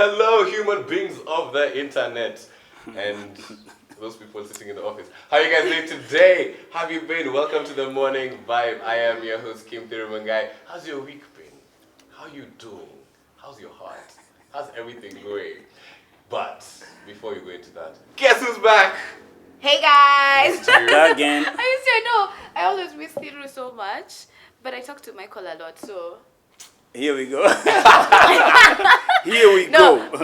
Hello, human beings of the internet and those people sitting in the office. How are you guys doing today? Have you been? Welcome to the morning vibe. I am your host, Kim Thirumangai. How's your week been? How you doing? How's your heart? How's everything going? But before we go into that, guess who's back? Hey guys! Missed you. Again. I always miss Thiru so much, but I talk to Michael a lot, so... Here we go. Here we No, go.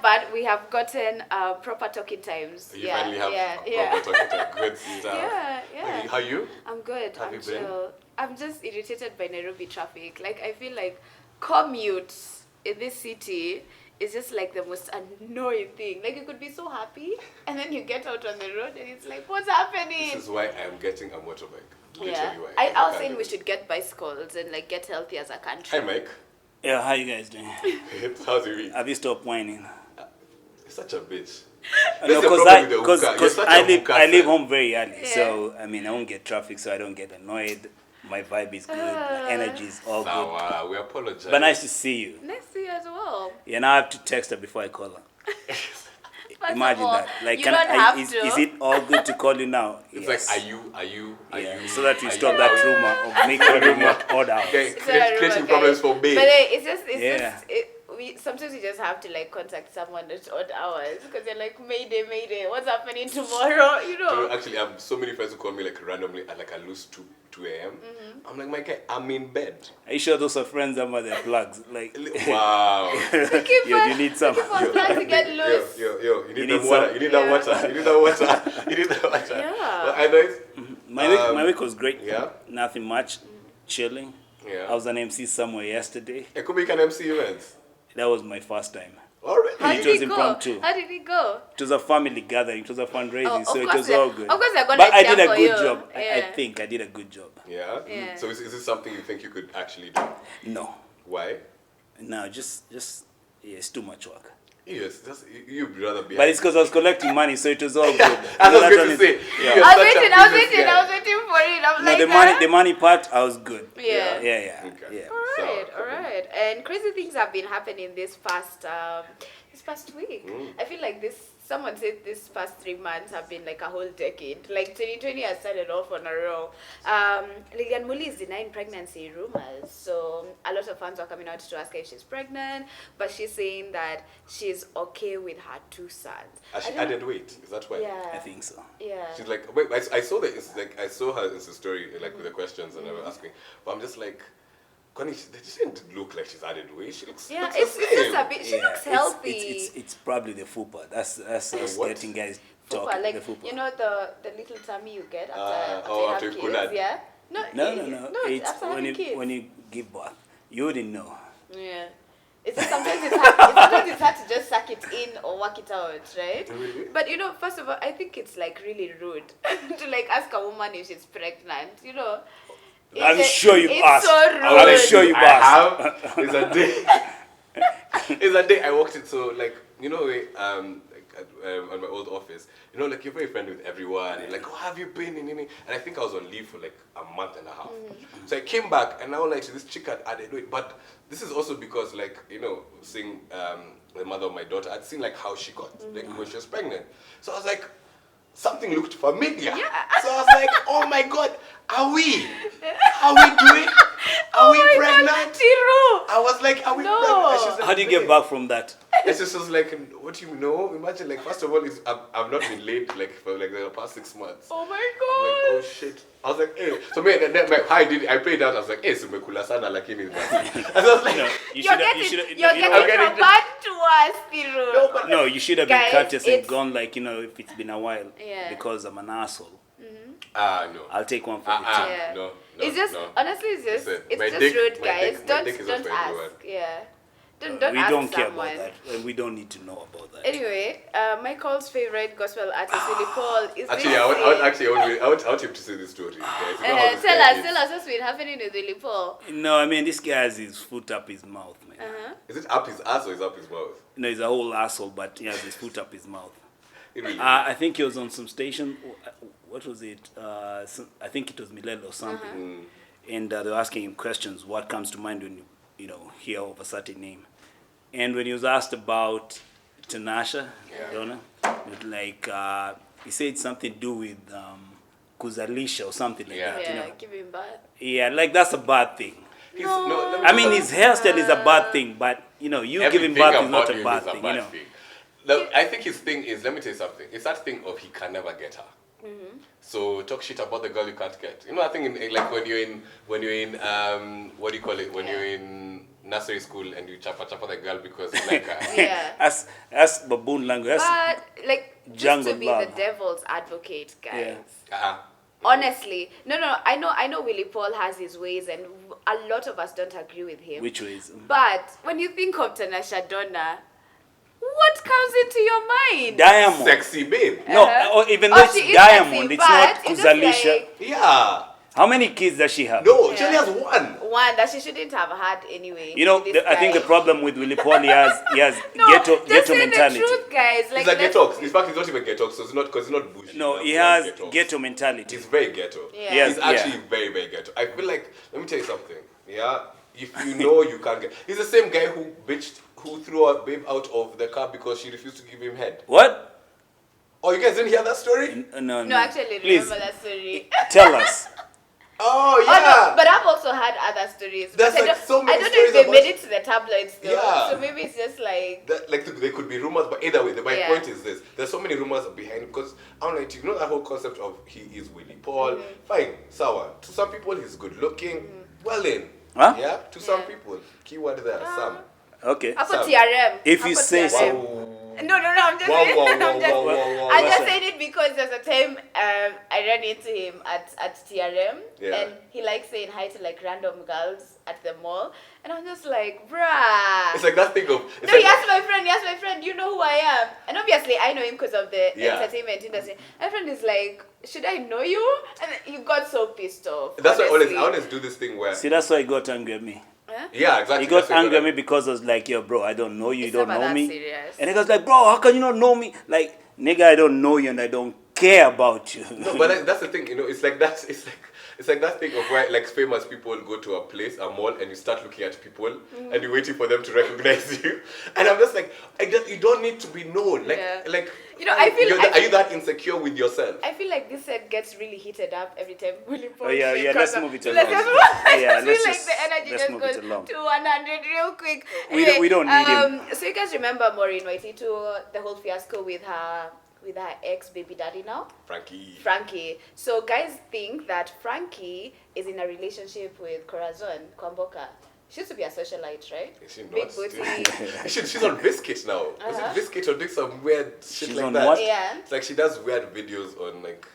but we have gotten proper talking times. You finally have proper talking time. Good stuff. Yeah. How are you? I'm good. Have I'm you been? chill. I'm just irritated by Nairobi traffic. Like, I feel like commutes in this city is just like the most annoying thing. Like, you could be so happy, and then you get out on the road, and it's like, what's happening? This is why I'm getting a motorbike. Yeah. Literally why. I was saying we should get bicycles and like get healthy as a country. Hi, Mike. Yeah, how you guys doing? How's your week? Have you stopped whining? You're such a bitch. No, That's the problem with the hookah. You're because such I a live hookah I live fan. home very early, Yeah. so I mean I won't get traffic, so I don't get annoyed. My vibe is good, my energy is all good. Sawa, we apologize. But nice to see you. Nice to you as well. Yeah, now I have to text her before I call her. First Imagine of all, that. Like, you can don't I, have is, to. is it all good to call you now? It's Yes. like, are you? Yeah, so that we are stop you- that rumor of me calling you odd hours. Okay, It's not a creating rumor, problems guys. for me. But Yeah. sometimes you just have to like contact someone at odd hours because you're like, Mayday, what's happening tomorrow? You know. Actually, I have so many friends who call me like randomly at like I lose 2 a.m. I'm like, my guy, I'm in bed. Are you sure those are friends that are their plugs? Like, Wow. yo, you need some. I'm trying to get loose. Yo, you need You that need water. some- You need that Yeah. water. You need that water. You need that water. Yeah. But I know it's, My week was great. yeah? Nothing much. Chilling. Yeah. I was an MC somewhere yesterday. It could be an MC event. That was my first time. Already? How It did was it go? impromptu. How did it go? It was a family gathering. It was a fundraising, Oh, of so it course was they're- all good. of course they're gonna But I cheer did a for good you. job. I Yeah. think I did a good job. Yeah? Yeah. So is this something you think you could actually do? No, Why? no, just yeah, it's too much work. Yes, you'd rather be. But it's because I was collecting money, so it was all good. I was going to Collateral say. is- yeah. You're I such a was business waiting guy. for it. I'm No, like, the money part, I was good. Yeah. Yeah. Okay. All right. And crazy things have been happening this past week. I feel like someone said this past 3 months have been like a whole decade. Like 2020 has started off on a roll. Lilian Muli is denying pregnancy rumors. So a lot of fans are coming out to ask her if she's pregnant, but she's saying that she's okay with her 2 sons. Has I she don't- added weight? Is that why? Yeah. I think so. Yeah. She's like, wait, I saw that. It's like I saw her Insta story like with the questions and I was asking, but I'm just like, Connie, she doesn't look like she's added weight. She looks. Yeah, looks it's the just same. a bit. She Yeah, looks healthy. It's probably the fupa. That's us What? getting guys Fupa, talking. like the fupa. you know the little tummy you get after after you you have pull kids, out. yeah. No. It's after when having you kids. when you give birth, you wouldn't know. Yeah. It's just sometimes it's hard to just suck it in or work it out, right? Really? But you know, first of all, I think it's like really rude to like ask a woman if she's pregnant. You know. I'm sure you've it's asked. so rude. I'm sure you've I asked. have. It's a day. It's a day I walked in. So like you know, like, at my old office, you know, like you're very friendly with everyone. You're like, oh, have you been? And I think I was on leave for like a month and a half. So I came back and now like this chick had added weight. But this is also because like you know, seeing the mother of my daughter, I'd seen like how she got like when she was pregnant. So I was like, something looked familiar. Yeah. So I was like, oh my god, are we? Are we doing? Are we pregnant? Tiru. I was like, are we No. pregnant? And she's like, How do you get back from that? And she was like, what do you know? Imagine like, first of all, I've not been late like for like the past 6 months. Oh my I'm like, god. oh shit. I was like, hey. So me, and then I played out. I was like, hey, sumekula sana lakini. And I was like, No, You're getting I'm getting from bad to worse, Tiru. no, but No, you should have been Guys, courteous and it's- gone like, if it's been a while. Yeah. Because I'm an asshole. no. I'll take one for the team. Yeah. No. It's just no. honestly, it's Listen, just my it's dick- just rude, my guys. dick- my dick is not Don't for ask. everyone. Yeah. Don't We ask don't care someone. about that. And we don't need to know about that. Anyway, Michael's favorite gospel artist, Willie Paul, is Actually, I want him to say this story, guys. You know how this guy is. tell us what's been happening with Willie Paul. No, I mean, this guy has his foot up his mouth, man. Is it up his ass or is it up his mouth? No, he's a whole asshole, but he has his foot up his mouth. It really I think he was on some station. What was it? I think it was Milelo or something. And they were asking him questions. What comes to mind when you hear of a certain name? And when he was asked about Tanasha, Yeah. Donna, with like he said something to do with kuzalisha or something like Yeah. that. Yeah, You know? give him back. Yeah, like that's a bad thing. Let me I mean, tell his hairstyle is a bad thing, but you know, you giving everything birth is not about a him bad is a thing. bad You know. thing. No, I think his thing is, let me tell you something. It's that thing of he can never get her. So talk shit about the girl you can't get. You know, I think like when you're in what do you call it? When you're in nursery school and you chapa the girl because like Yeah. That's baboon language. That's, But like just jungle to be love. the devil's advocate, guys. Yeah. Honestly, no, I know Willie Paul has his ways, and a lot of us don't agree with him. which ways? But when you think of Tanasha Donna, what comes into your mind? Diamond. sexy babe. No, or even though she it's is Diamond, sexy, it's not but it's just Kuzalisha. like Yeah. How many kids does she have? No, she Yeah. only has one. one that she shouldn't have had anyway. You know, with this I think the guy. problem with Willie Paul, he has No, ghetto just say mentality. the truth, guys. Like He's like let's- ghetto. In fact, he's not even ghetto, so it's not because he's not bougie. No, he He's has ghetto. ghetto mentality. He's very ghetto. Yeah. Yes, He's actually very, very ghetto. I feel like, let me tell you something. Yeah, if you know you can't get, he's the same guy who threw a babe out of the car because she refused to give him head. What? Oh, you guys didn't hear that story? No, No, actually, Please remember that story. tell us. Oh yeah. Oh, no, but I've also had other stories. There's But I like don't- so many I don't know stories if they about- made it to the tabloids though. Yeah. So maybe it's just like That, like there could be rumors, but either way, my Yeah. point is this: there's so many rumors behind because I'm like, you know that whole concept of he is Willie Paul. Fine, sour. To some people, he's good looking. Well in. Huh? Yeah. To some Yeah. people, keyword there, some. Okay. I put Sam. TRM. If I you put say so. TRM. No, I'm just Wow, saying. wow, I'm wow, just, wow, wow, I'm wow. just saying it because there's a time I ran into him at TRM, Yeah. and he likes saying hi to like random girls at the mall, and I'm just like, bruh. It's like that thing of. It's No, like, he asked my friend, you know who I am? And obviously, I know him because of the Yeah. entertainment industry. My friend is like, should I know you? And he got so pissed off. That's why honestly. I always do this thing where. See, that's why he got angry at me. Huh? Yeah, exactly. He got that's why angry at me because I was like, yo, bro, I don't know you, It's you don't never know that me. serious. And he goes like, bro, how can you not know me? Like, nigga, I don't know you and I don't care about you. No, but that's the thing, you know. It's like that. It's like that thing of where like famous people go to a place, a mall, and you start looking at people, and you're waiting for them to recognize you. And I'm just like, you don't need to be known. Like, Yeah. like. You know, I feel- Are you that insecure with yourself? I feel like this set gets really heated up every time Willie Paul. Oh, yeah, shit yeah, comes let's up. move it Let's along. just- I Yeah, just let's feel like just- the energy let's just move goes it along. to 100 real quick. We don't need him. So you guys remember Maureen Waititu, the whole fiasco with her ex baby daddy now? Frankie. So guys think that Frankie is in a relationship with Corazon Kwamboka. She used to be a socialite, right? Is she Big not? booty. She's on Biscuit now. Is Uh-huh. it Biscuit or doing some weird shit She's like on that? what? Yeah. It's like she does weird videos on like,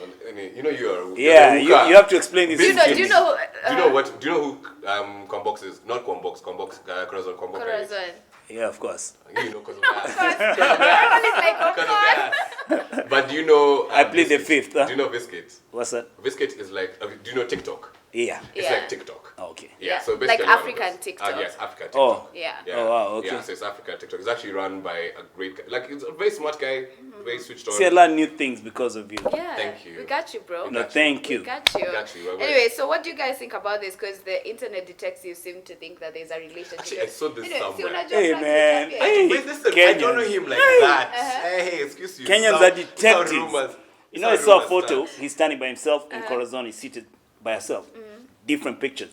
on any, you know you're Yeah, you're you the hooker. have to explain this. Do you know? Do you know? Do you know what? Do you know who Kwambox is? Not Kwambox. Corazon Kwamboka is. Corazon. Yeah, of course. You know, because of Of that. course. Everyone is like, of Because course. of that. But do you know? I plead the Biscuit? fifth, huh? Do you know Biscuit? What's that? Biscuit is like. Do you know TikTok? Yeah. It's Yeah. like TikTok. Okay. Yeah, So like basically one of African those. TikTok. Yes, African Oh. TikTok. Yeah. Oh, wow, okay. Yeah, so it's African TikTok. It's actually run by a great guy. Like, it's a very smart guy, very switched on. See, I learn new things because of you. Yeah. Thank you. We got you, bro. No, thank you. We got you. Got you. Well, Anyway, so what do you guys think about this? Because the internet detectives seem to think that there's a relationship. Actually, I saw this Anyway, somewhere. si unajua Hey, Frankie man. Tapia. Hey. Wait, listen, I don't know Kenyans. him like that. Uh-huh. Hey, excuse you. Kenyans Some- are some detectives. rumors- You know, I some saw a rumors photo. start. He's standing by himself, and Corazon is seated by herself. Different pictures,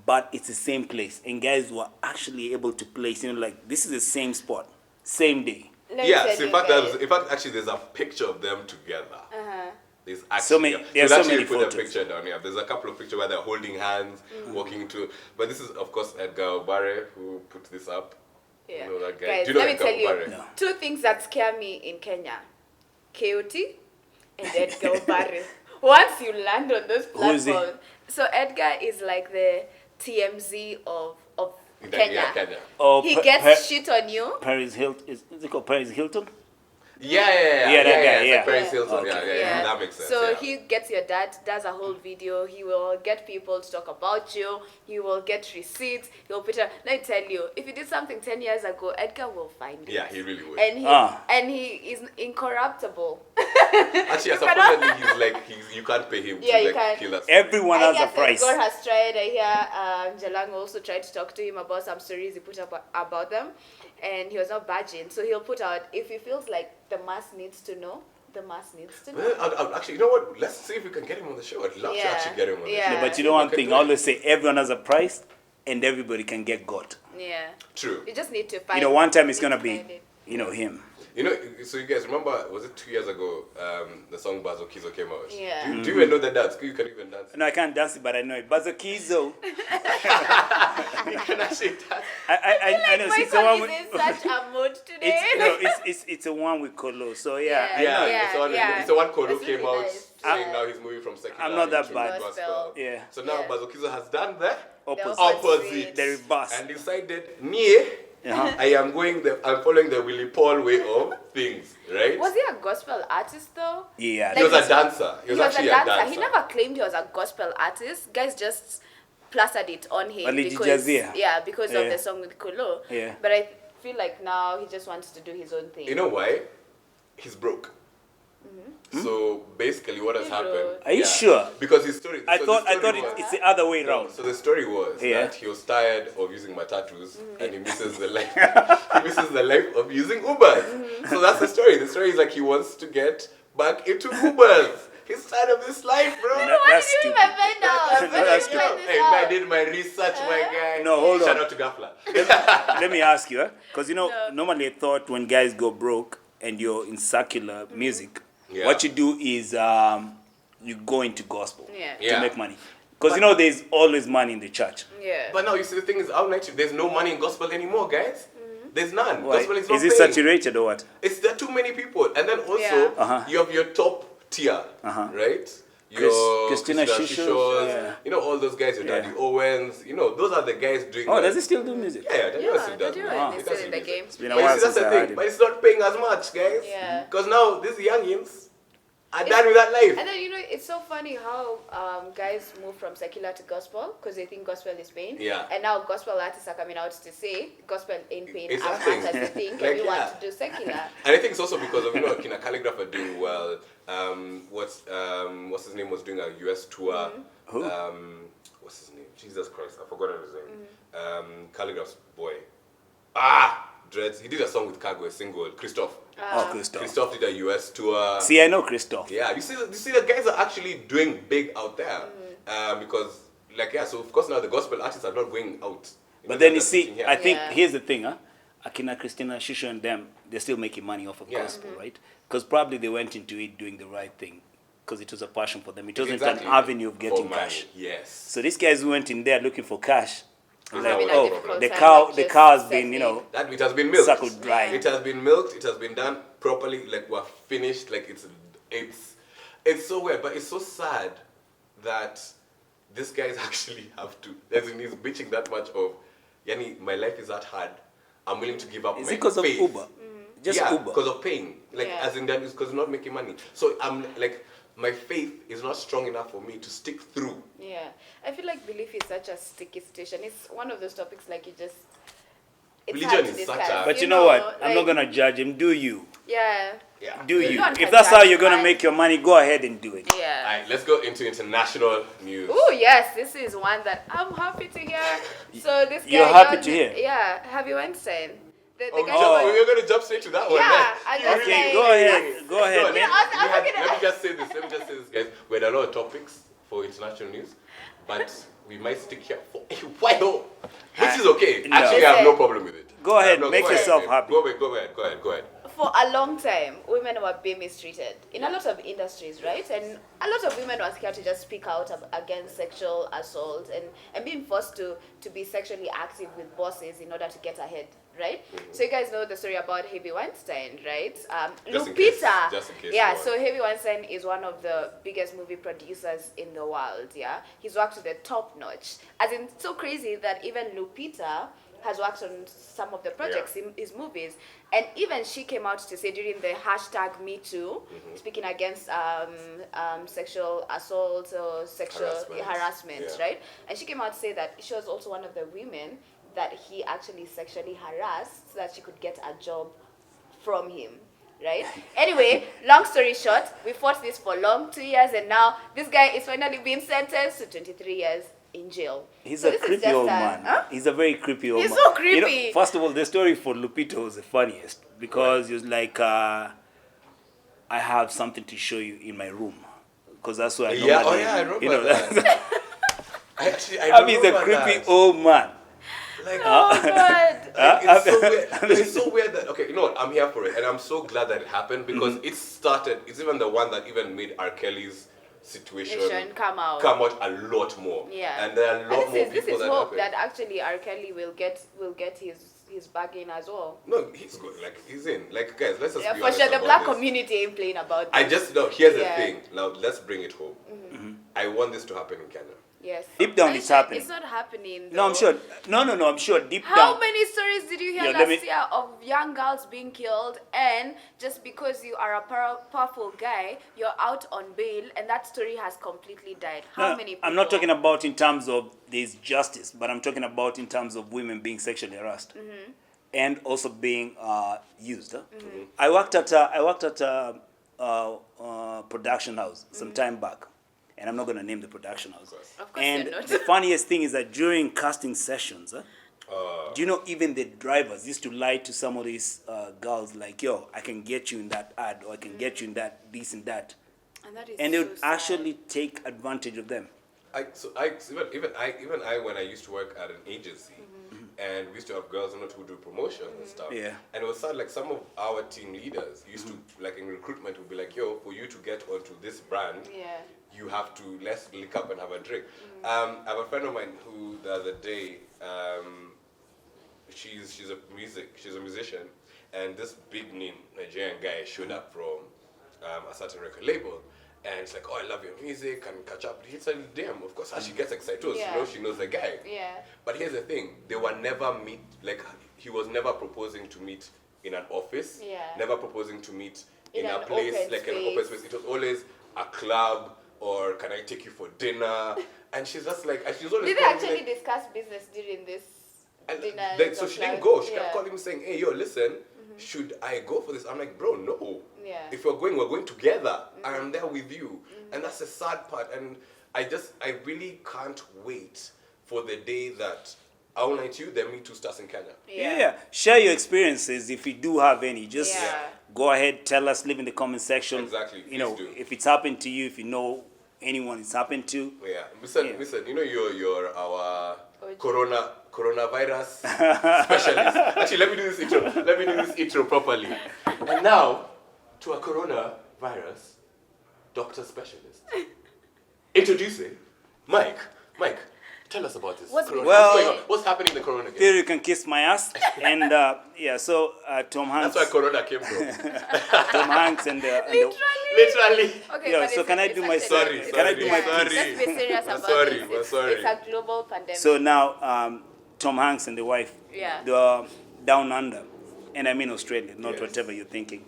but it's the same place. And guys were actually able to place. You know, like this is the same spot, same day. Let me Yeah, tell so in you fact, guys. actually, there's a picture of them together. Uh-huh. There's actually So many- there are so so actually many put photos. a picture down here. There's a couple of pictures where they're holding hands, walking into. But this is, of course, Edgar Obare who put this up. Yeah. You know that guy. Guys, Do you know let me Edgar tell you Obare? No. two things that scare me in Kenya: Coyote and Edgar Obare. Once you land on those Who is he? platforms, so Edgar is like the TMZ of Kenya. Yeah, Kenya. Oh, He gets shit on you. Paris Hilton. Is it called Paris Hilton? Yeah, that guy, It's yeah. like Paris Hilton. Okay. Yeah, that makes sense. So yeah. he gets your dad, does a whole video. He will get people to talk about you. He will get receipts. He will put it. Let me tell you, if you did something 10 years ago, Edgar will find it. Yeah, he really would. And he is incorruptible. Actually, supposedly you can't pay him Yeah, to you can't. kill us. Everyone has a price. God has tried. I hear Jalang also tried to talk to him about some stories he put up about them, and he was not budging. So he'll put out, if he feels like the mass needs to know, the mass needs to know. Well, I'd actually, you know what? Let's see if we can get him on the show. I'd love to actually get him on the show. No, but you know one thing, I always say everyone has a price and everybody can get God. Yeah. True. You just need to find. You know, one time it's gonna be, him. You know, so you guys remember, was it 2 years ago, the song Bazo Kizo came out? Yeah. Do you even know the dance? You can even dance. No, I can't dance it, but I know it. Bazokizo. You can actually dance. I know. My It's the one son with. is in such a mood today. It's the one with Kolo. So yeah. It's the one Kolo It's came really out nice. saying now he's moving from secular. I'm not that into bad. gospel. Yeah. So now Bazo Kizo has done the Opposite. opposite. The reverse. And decided, I'm following the Willie Paul way of things, right? Was he a gospel artist though? Yeah. He was a dancer. He was actually a dancer. He never claimed he was a gospel artist. Guys just plastered it on him because of the song with Kolo. Yeah. But I feel like now he just wants to do his own thing. You know why? He's broke. So basically, what has happened? Are you sure? Because his story. I thought it's the other way around. So the story was that he was tired of using matatus and he misses the life. He misses the life of using Ubers. So that's the story. The story is like he wants to get back into Ubers. He's tired of this life, bro. That's stupid. That's stupid. Hey, man, I did my research, my guy. No, hold on. Shout out to Gafla. Let me ask you, because normally I thought when guys go broke and you're in secular music, what you do is you go into gospel to make money. Because there's always money in the church. Yeah. But now you see the thing is, there's no money in gospel anymore, guys. There's none. Why? Gospel is not Is it paying. saturated or what? There are too many people, and then also you have your top tier, right? Your Christina Shishos, all those guys, your Daddy Owens, those are the guys doing. Oh, does he still do music? Yeah, Daddy Owens still does. He's still in the game. It's been a while since I heard him. But it's not paying as much, guys. Yeah. Because now these youngins are done with that life. And then it's so funny how guys move from secular to gospel because they think gospel is pain. Yeah. And now gospel artists are coming out to say gospel ain't pain as Exactly. much as you think, Like, and we want to do secular. And I think it's also because of Kina Calligraph are doing well. What's his name was doing a US tour. Who? What's his name? Jesus Christ, I forgot his name. Calligraph's boy. Dreads. He did a song with Cargo, a single. Christoph. Christoph. Christoph did a US tour. See, I know Christoph. Yeah, you see the guys are actually doing big out there. Because so of course now the gospel artists are not going out. But then you see, I think here's the thing, Akina, Christina, Shisha and them, they're still making money off of gospel, right? Because probably they went into it doing the right thing. Because it was a passion for them. It wasn't an avenue of getting cash. Yes. So these guys went in there looking for cash. Like, the cow has been, that it has been milked. Suckled dry. It has been milked. It has been done properly. Like we're finished. Like it's so weird, but it's so sad that these guys actually have to. As in, he's bitching that much of, Yani, my life is that hard. I'm willing to give up. Is my it because of faith. Uber? Just Uber. because of paying. As in that is because you're not making money. So I'm like, my faith is not strong enough for me to stick through. Yeah. I feel like belief is such a sticky situation. It's one of those topics it's Religion hard to is discuss. such a... But you know what? I'm not going to judge him. Do you? Yeah. Do you? Everyone If can that's how judge, you're going to right? make your money, go ahead and do it. Yeah. Alright, let's go into international news. Oh yes, this is one that I'm happy to hear. So this guy, You're happy to hear? Yeah, Harvey Weinstein. The guy We're going to jump straight to that one. Yeah, I just Okay, like, go ahead, man. Let me just say this, guys. We had a lot of topics for international news, but we might stick here for a while, which is okay. No. Actually, I have no problem with it. Go ahead, make yourself happy. Go ahead. For a long time, women were being mistreated in a lot of industries, right? And a lot of women were scared to just speak out against sexual assault and being forced to be sexually active with bosses in order to get ahead, right? Mm-hmm. So you guys know the story about Harvey Weinstein, right? Lupita. Just in case. Yeah, so Harvey Weinstein is one of the biggest movie producers in the world, yeah? He's worked to the top notch. As in, so crazy that even Lupita has worked on some of the projects in his movies. And even she came out to say during the hashtag Me Too, speaking against sexual assault or sexual harassment, right? And she came out to say that she was also one of the women that he actually sexually harassed so that she could get a job from him. Right? Anyway, long story short, we fought this for long, 2 years, and now this guy is finally being sentenced to 23 years in jail. He's a creepy old man. Huh? He's a very creepy old man. He's so creepy. You know, first of all, the story for Lupito was the funniest because he was like, I have something to show you in my room. Because that's where I normally... I remember that. I mean, he's a creepy old man. Like, oh God. Like, it's so weird. It's so weird that, okay, you know what, I'm here for it. And I'm so glad that it happened because it's even the one that even made R. Kelly's situation come out a lot more. Yeah. And there are a lot more people that This is hope that actually R. Kelly will get his bargain as well. No, he's good. Like, he's in. Like, guys, let's just be for sure, the black community ain't playing about this. Here's the thing. Now, let's bring it home. I want this to happen in Kenya. Yes. Deep down, it's happening. It's not happening, though. No, I'm sure. No, I'm sure. Deep down. How many stories did you hear last year of young girls being killed, and just because you are a powerful guy, you're out on bail, and that story has completely died? How many people? I'm not talking about in terms of there's justice, but I'm talking about in terms of women being sexually harassed and also being used. I worked at a production house some time back. And I'm not going to name the production house. Of course and you're not. the funniest thing is that during casting sessions, do you know even the drivers used to lie to some of these girls like, yo, I can get you in that ad, or I can get you in that, this and that. And they would actually take advantage of them. Even I, when I used to work at an agency, and we used to have girls who do promotions and stuff. Yeah. And it was sad, like some of our team leaders used to, like in recruitment, would be like, yo, for you to get onto this brand, you have to, let's link up and have a drink. I have a friend of mine who the other day, she's a musician, and this big name Nigerian guy showed up from a certain record label. And it's like, oh, I love your music, and catch up. It's like, damn, of course, how she gets excited. She knows the guy. Yeah. But here's the thing, they were never meet, like, he was never proposing to meet in an office. Yeah. Never proposing to meet in a place, like an open space. It was always a club, or can I take you for dinner? And she's just like, and she's always... Did they actually discuss business during this dinner? Like, so she didn't go. She kept calling me saying, hey, yo, listen, should I go for this? I'm like, bro, no. Yeah. If we're going together. I'm there with you. And that's the sad part. And I really can't wait for the day that I'll night you, then Me Too starts in Kenya. Yeah. Share your experiences if you do have any. Just go ahead, tell us, leave in the comment section. Exactly. You know, if it's happened to you, if you know anyone it's happened to. Yeah. Listen, you know you're our coronavirus specialist. Actually, let me do this intro properly. And now, to a coronavirus doctor specialist. Introducing Mike. Mike, tell us about this. What's going on? What's happening in the corona game? There you can kiss my ass. And so Tom Hanks. That's where corona came from. Tom Hanks and literally. Okay, so can I do my story? Can I do my piece? Let's be serious about this. It's a global pandemic. So now Tom Hanks and the wife, they're down under. And I mean Australia, not whatever you're thinking.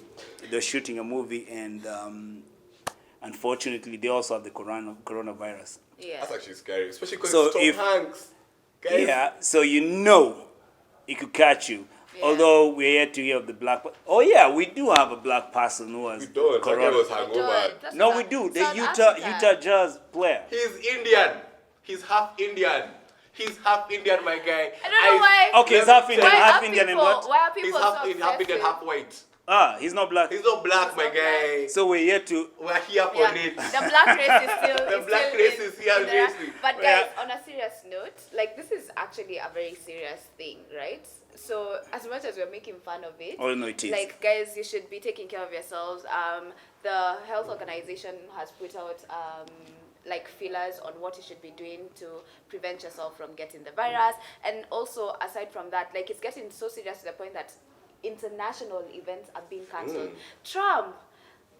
They're shooting a movie, and unfortunately, they also have the coronavirus. Yeah. That's actually scary, especially because it's Tom Hanks. Guys. Yeah, so you know it could catch you. Yeah. Although we're yet to hear of the black... Oh, yeah, we do have a black person who has corona. Was hangover. No, we do. The Utah Jazz player. He's Indian. He's half Indian. He's half Indian, my guy. I don't know why. Okay, he's half Indian, half Indian and what? Why are people He's half Indian, half white. He's not black. He's not black, my guy. So we're here for it. The black race is still... The black race is here. But guys, on a serious note, like, this is actually a very serious thing, right? So as much as we're making fun of it, no, it is. Like, guys, you should be taking care of yourselves. The health organization has put out like feelers on what you should be doing to prevent yourself from getting the virus. And also, aside from that, like, it's getting so serious to the point that international events are being cancelled. Trump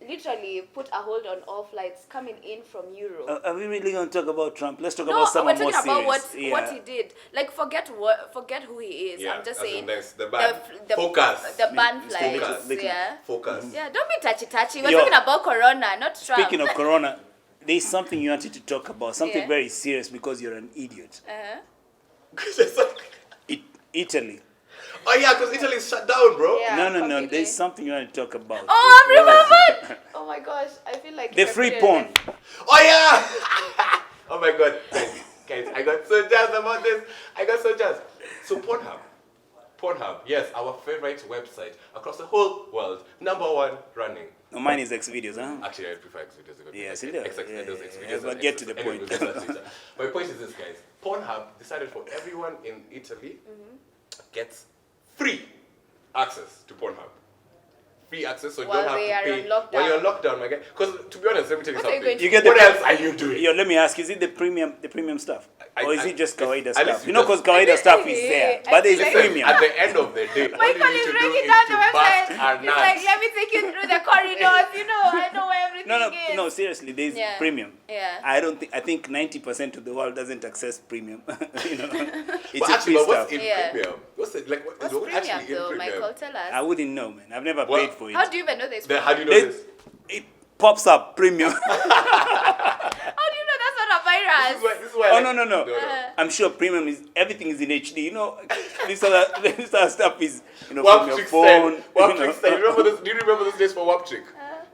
literally put a hold on all flights coming in from Europe. Are we really going to talk about Trump? Let's talk about someone more serious. No, we're talking about what he did. Like, forget who he is. Yeah, I'm just saying. The ban. Focus. The ban flights. Focus. Yeah. Focus. Yeah, don't be touchy. We're talking about Corona, not Trump. Speaking of Corona, there's something you wanted to talk about. Something very serious because you're an idiot. Italy. Oh yeah, because Italy's shut down, bro. Yeah, no. There's something you want to talk about. Oh, I remembered. Oh my gosh, I feel like the free porn. Oh yeah. Oh my god, guys, I got so jazzed about this. So Pornhub, yes, our favorite website across the whole world, #1 running. No, mine is Xvideos, huh? Actually, I prefer Xvideos. Yes, but get to the point. My point is this, guys. Pornhub decided for everyone in Italy gets free access to Pornhub. Free access, so you don't have to pay when you're on lockdown, my guy. Because to be honest, let me tell you something. What else are you doing? Yo, let me ask: is it the premium stuff, or is it just Kawaida stuff? You know, because Kawaida stuff is there, but there's a premium. At the end of the day, Michael is breaking down the website. He's nuts. like, let me take you through the corridors. You know, I know where everything is. No, seriously, there's premium. Yeah. I think 90% of the world doesn't access premium. You know, it's but a actually, free what's stuff. in premium? What's premium actually though, in premium? Michael? Tell us. I wouldn't know, man. I've never paid for it. How do you even know there's premium? How do you know this? It pops up premium. How do you know that's not a virus? This is why no. I'm sure premium is everything is in HD. You know, this other stuff is from your phone. Do you remember those days for WAPTrick?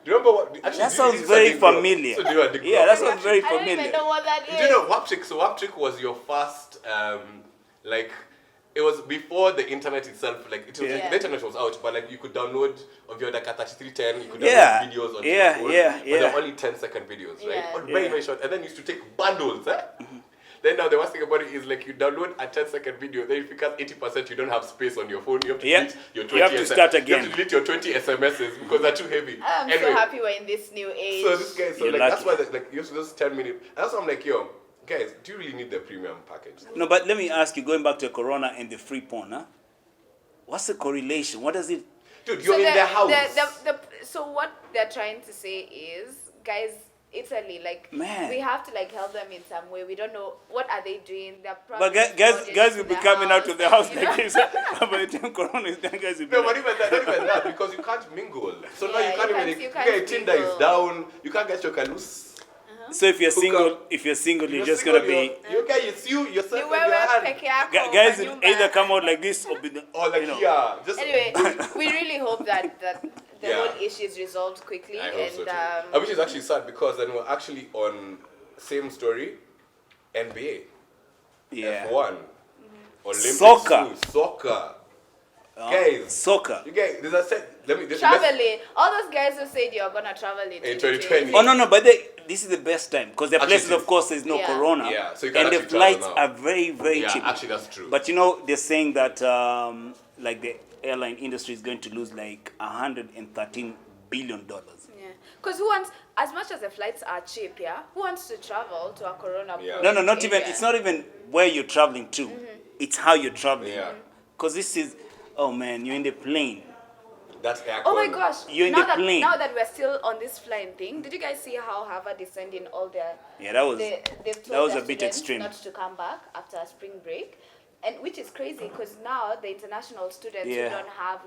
Do you remember what? Actually, that sounds very familiar. Yeah, that sounds very I don't familiar. even know what that is. You do know WAPTrick? So WAPTrick was your first, it was before the internet itself. Like the internet was out, but you could download of your 3310. You could download videos on your phone. But they're only 10-second videos, right? Or very very short. And then you used to take bundles. Then now the worst thing about it is you download a 10-second video. Then if it becomes 80%, you don't have space on your phone. You have to delete your 20. You have to start again. You have to delete your 20 SMSs because they're too heavy. I'm so happy we're in this new age. So this guy, that's why you have to just 10 minutes. And that's why I'm like, yo, guys, do you really need the premium package? No, but let me ask you, going back to Corona and the free porn, what's the correlation? What does it? Dude, you're in their house. So what they're trying to say is, guys, Italy, we have to help them in some way. We don't know what are they doing. They're probably guys will be coming out of the house like this. By the time Corona is done, guys will be not even that, because you can't mingle. So now you can't Tinder is down. You can't get your kalus. So if you're single, you're just gonna be. It's you, yourself, and your hand. Guys will either come out like this or be Anyway, we really hope that the whole issue is resolved quickly. I hope so too. Which is actually sad because then we're actually on same story, NBA, F1, Olympics, soccer. Guys, soccer. You guys, traveling. All those guys who said you're gonna travel in 2020. Oh no, but this is the best time because the places, of course, there's no Corona, so you can and the flights are very, very cheap. Actually, that's true. But they're saying that the airline industry is going to lose $113 billion. Yeah, because as much as the flights are cheap, who wants to travel to a Corona? No, not even. It's not even where you're traveling to. It's how you're traveling. Because this is. Oh man, you're in the plane. That's air. Oh my gosh! You're in the plane. Now that we're still on this flying thing, did you guys see how Harvard is sending all their? Yeah, that was a bit extreme. Not to come back after a spring break, and which is crazy because now the international students who don't have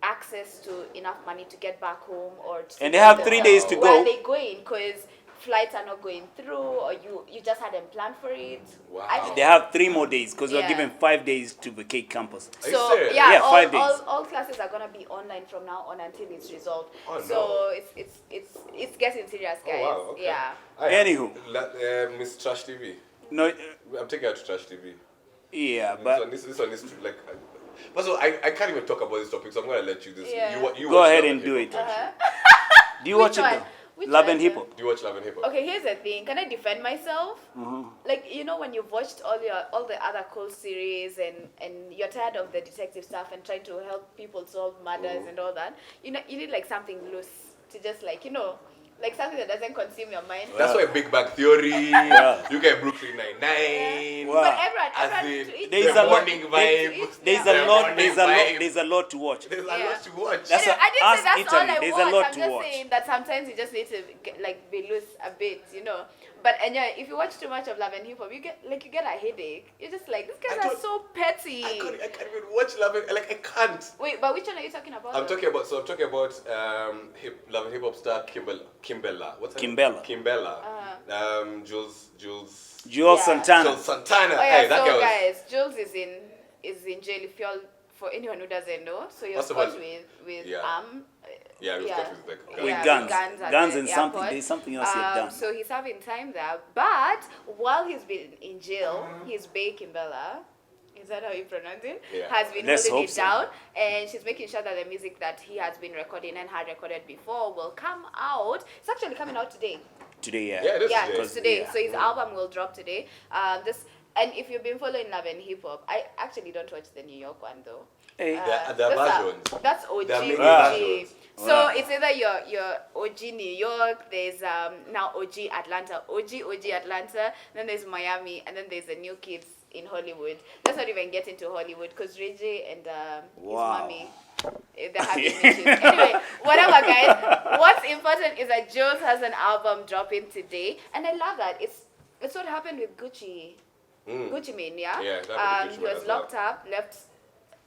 access to enough money to get back home and they have 3 days to go. Where are they going? Because flights are not going through, or you just hadn't planned for it. Wow. They have 3 more days because we're given 5 days to vacate campus. So 5 days. All classes are gonna be online from now on until it's resolved. Oh, no. So it's getting serious, guys. Oh, wow, okay. Yeah. Anywho, Miss Trash TV. No, I'm taking her to Trash TV. Yeah, but this one is But so I can't even talk about this topic, so I'm gonna let you. You go ahead and do it. Do you watch it though? Love and Hip Hop. Do you watch Love and Hip Hop? Okay, here's the thing. Can I defend myself? When you've watched all the other cool series and you're tired of the detective stuff and trying to help people solve murders and all that, you need something loose to just like something that doesn't consume your mind. That's why Big Bang Theory, you get Brooklyn Nine-Nine. But everyone there's the morning vibe. There's a lot to watch. There's a lot to watch. I didn't say that's all I there's watch. a lot I'm to just watch. saying that sometimes you just need to be loose a bit, But if you watch too much of Love and Hip Hop, you get a headache. You're just like, these guys are so petty. I can't even watch Love and I can't. Wait, but which one are you talking about? I'm talking about Love and Hip Hop star Kimbella. What's her name? Kimbella. Jules Santana. Jules Santana. Oh yeah, hey, that so girl guys, Jules is in jail. For anyone who doesn't know, so you're caught with Yeah, he was caught with guns and something. There's something else he had done. So he's having time there. But while he's been in jail, his bae Kimbella, is that how you pronounce it? Yeah. Has been holding it down, and she's making sure that the music that he has been recording and had recorded before will come out. It's actually coming out today. Today, yeah. Yeah, it is today. So his album will drop today. And if you've been following Love and Hip Hop, I actually don't watch the New York one though. Hey. The versions. That's OG. So it's either your OG New York, there's now OG Atlanta, OG Atlanta, then there's Miami, and then there's the new kids in Hollywood. Let's not even get into Hollywood because Reggie and his mommy, they're having issues. Anyway, whatever guys. What's important is that Jules has an album dropping today, and I love that. It's what happened with Gucci. Gucci Mane, yeah? He was locked up, left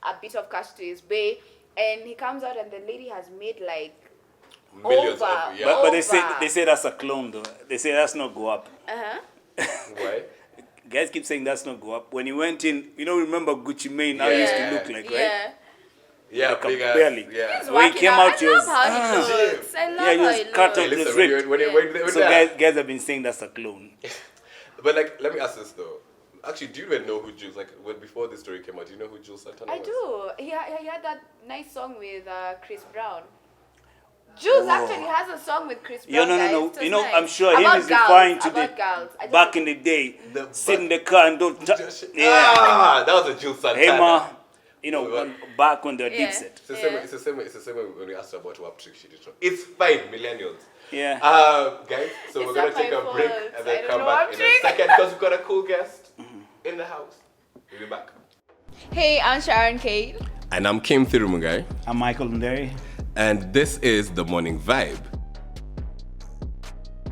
a bit of cash to his bae, and he comes out and the lady has made like millions But they say that's a clone though. They say that's not go up. Why? Guys keep saying that's not go up. When he went in, remember Gucci Mane how he used to look like, right? Yeah, like big belly. He's when he came out, he was I love he was cut off the rib. So guys have been saying that's a clone. But let me ask this though. Actually, do you even know who Jules, before this story came out, do you know who Jules Santana was? I do. He had that nice song with Chris Brown. Jules actually has a song with Chris Brown. No. Nice. I'm sure him is referring to back in the day, sit in the car and don't touch. That was a Jules Santana. Hey, back when they're deep set. It's the same way when we asked her about what trick she did. It's fine, millennials. Yeah. Guys, so we're going to take a break and then come back in a second because we've got a cool guest in the house. We'll be back. Hey, I'm Sharon Kate. And I'm Kim Thirumugai. I'm Michael Nderi. And this is The Morning Vibe.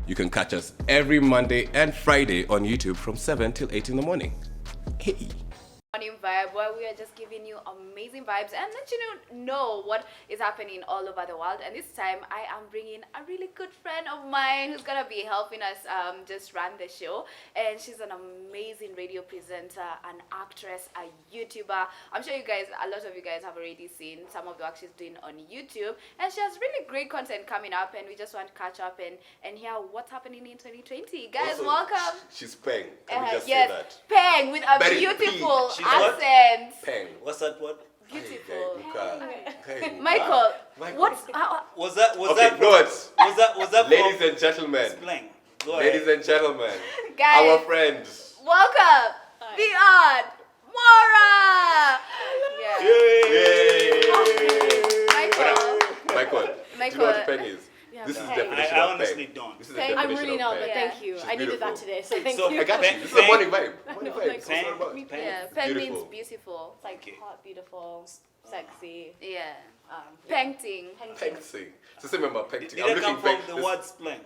You can catch us every Monday and Friday on YouTube from 7 till 8 in the morning. Hey. Morning Vibe, where we are just giving you amazing vibes and let you know what is happening all over the world. And this time I am bringing a really good friend of mine who's gonna be helping us just run the show. And she's an amazing radio presenter, an actress, a YouTuber. I'm sure a lot of you guys have already seen some of the work she's doing on YouTube, and she has really great content coming up, and we just want to catch up and hear what's happening in 2020. Guys, also, welcome. She's Peng. Can we just yes, say that? Peng with a Very beautiful peak. accent. Peng. What's that word? Beautiful. Hey, Michael, what's was that ladies and gentlemen. Explain. Ladies and gentlemen, guys, our friends. Welcome, the AnnMwaura. Michael. Do you know what Peng is? Yeah, this is Peng. definition I of honestly Peng. don't. This is the definition I'm really not, of but Peng. thank you. She's I needed that beautiful. today, so thank So you. I got you. This is a Peng. morning vibe. I Morning know, vibe. like, That's what it's about. Peng. Yeah, Peng means Beautiful. beautiful. It's like hot, beautiful, sexy. Yeah. Yeah. Painting. Painting. So say remember painting. Did it come from the word splang?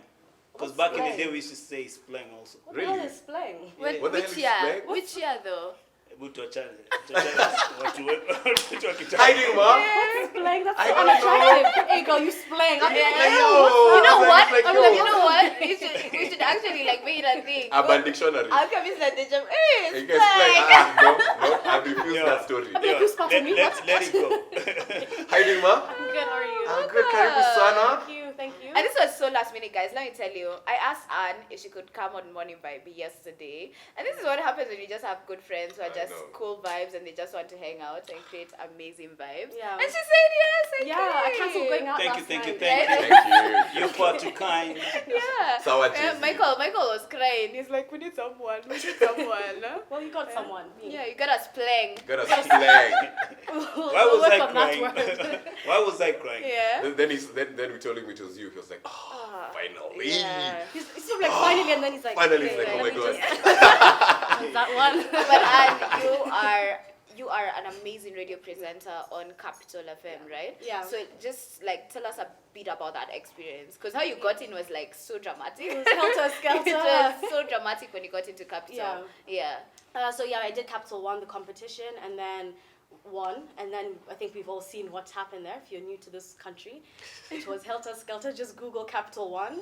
Because back in the splang? day we used to say splang also. What the Really? hell is splang? What the hell Which is year? splang? Which year though? Hiding, ma. What's splang? That's I so don't know. unattractive. Hey girl, you splang. I'm Like, like, yo. You know what? Like, yo. You know what? We should actually make it a thing. Urban Dictionary. I'll come in like the jump. Hey, You can explain. No, I refuse that story. you spotted me. Let it go. Hiding, ma. I'm good, how are you? I'm good. Karibu sana. Thank you. And this was so last minute, guys. Let me tell you. I asked Anne if she could come on Morning Vibe yesterday. And this is what happens when you just have good friends who are just cool vibes and they just want to hang out and create amazing vibes. Yeah. And she said yes. Yeah, I canceled going out Thank you, last thank you, night. thank you. Thank you. You're far too kind. Yeah. Sour Michael was crying. He's like, we need someone. We need someone. Well, you got someone. Yeah, you got us playing. Got us playing. Why was work I on that crying? word. Why was I crying? Yeah. Then we told him it was you. He was like, finally. Yeah. He's sort of like finally, and then he's like, Finally, okay, he's like, oh my let me god. just- that one. But you are an amazing radio presenter on Capital FM, right? Yeah. So just like tell us a bit about that experience, because how you got in was like so dramatic. It was helter-skelter. It was so dramatic when you got into Capital. Yeah. So yeah, I did Capital One, the competition, and then won. And then I think we've all seen what happened there. If you're new to this country, it was helter skelter. Just Google Capital One.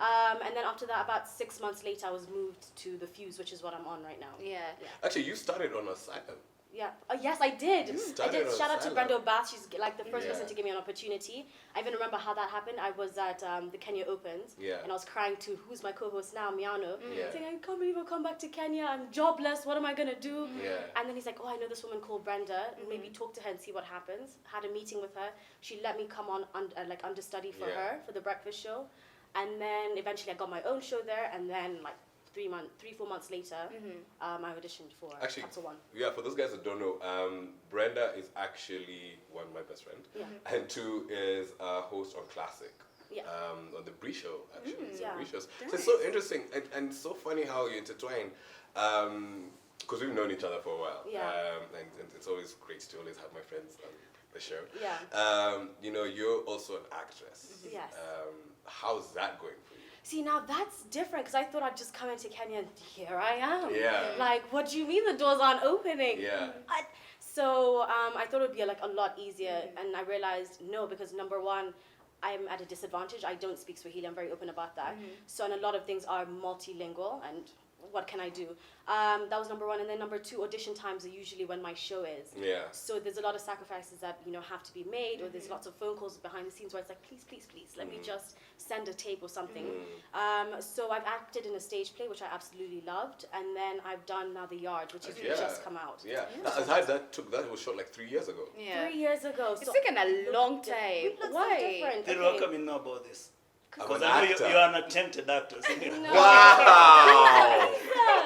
And then after that, about 6 months later, I was moved to the Fuse, which is what I'm on right now. Yeah. Actually, you started on Asylum. Yeah. Yes, I did. I did. on Shout out to Asylum. Brenda Bass. She's like the first Yeah. person to give me an opportunity. I even remember how that happened. I was at the Kenya Opens, Yeah. and I was crying to who's my co-host now, Miano, Yeah. saying, "I can't believe I'll come back to Kenya. I'm jobless. What am I gonna do?" Yeah. And then he's like, "Oh, I know this woman called Brenda. Maybe talk to her and see what happens." Had a meeting with her. She let me come on like understudy for Yeah. her for the breakfast show, and then eventually I got my own show there. And then like 3-4 months later, I auditioned for Actually, Capital One. Yeah, for those guys that don't know, Brenda is actually one, my best friend, and two is a host on Classic. Yeah. On the Bree Show, actually. yeah. Bree shows. So it's so interesting and so funny how you intertwine, because we've known each other for a while. Yeah. And it's always great to always have my friends on the show. Yeah. You know, you're also an actress. Yes. How's that going for you? See, now that's different because I thought I'd just come into Kenya and here I am. Yeah. Like, what do you mean the doors aren't opening? Yeah. So I thought it would be like a lot easier, and I realized no, because number one, I'm at a disadvantage. I don't speak Swahili. I'm very open about that. So, and a lot of things are multilingual, and what can I do? That was number one, and then number two, audition times are usually when my show is. Yeah. So there's a lot of sacrifices that have to be made, or there's lots of phone calls behind the scenes where it's like, please, let me just send a tape or something. So I've acted in a stage play, which I absolutely loved, and then I've done now The Yard, which has just come out. Yeah. That was shot like 3 years ago. Yeah. 3 years ago. It's taken a long time. We look Why? so different. Did Okay. Rockam know about this? I'm Because an I know actor. you're an attempted actor. Isn't it? No. Wow.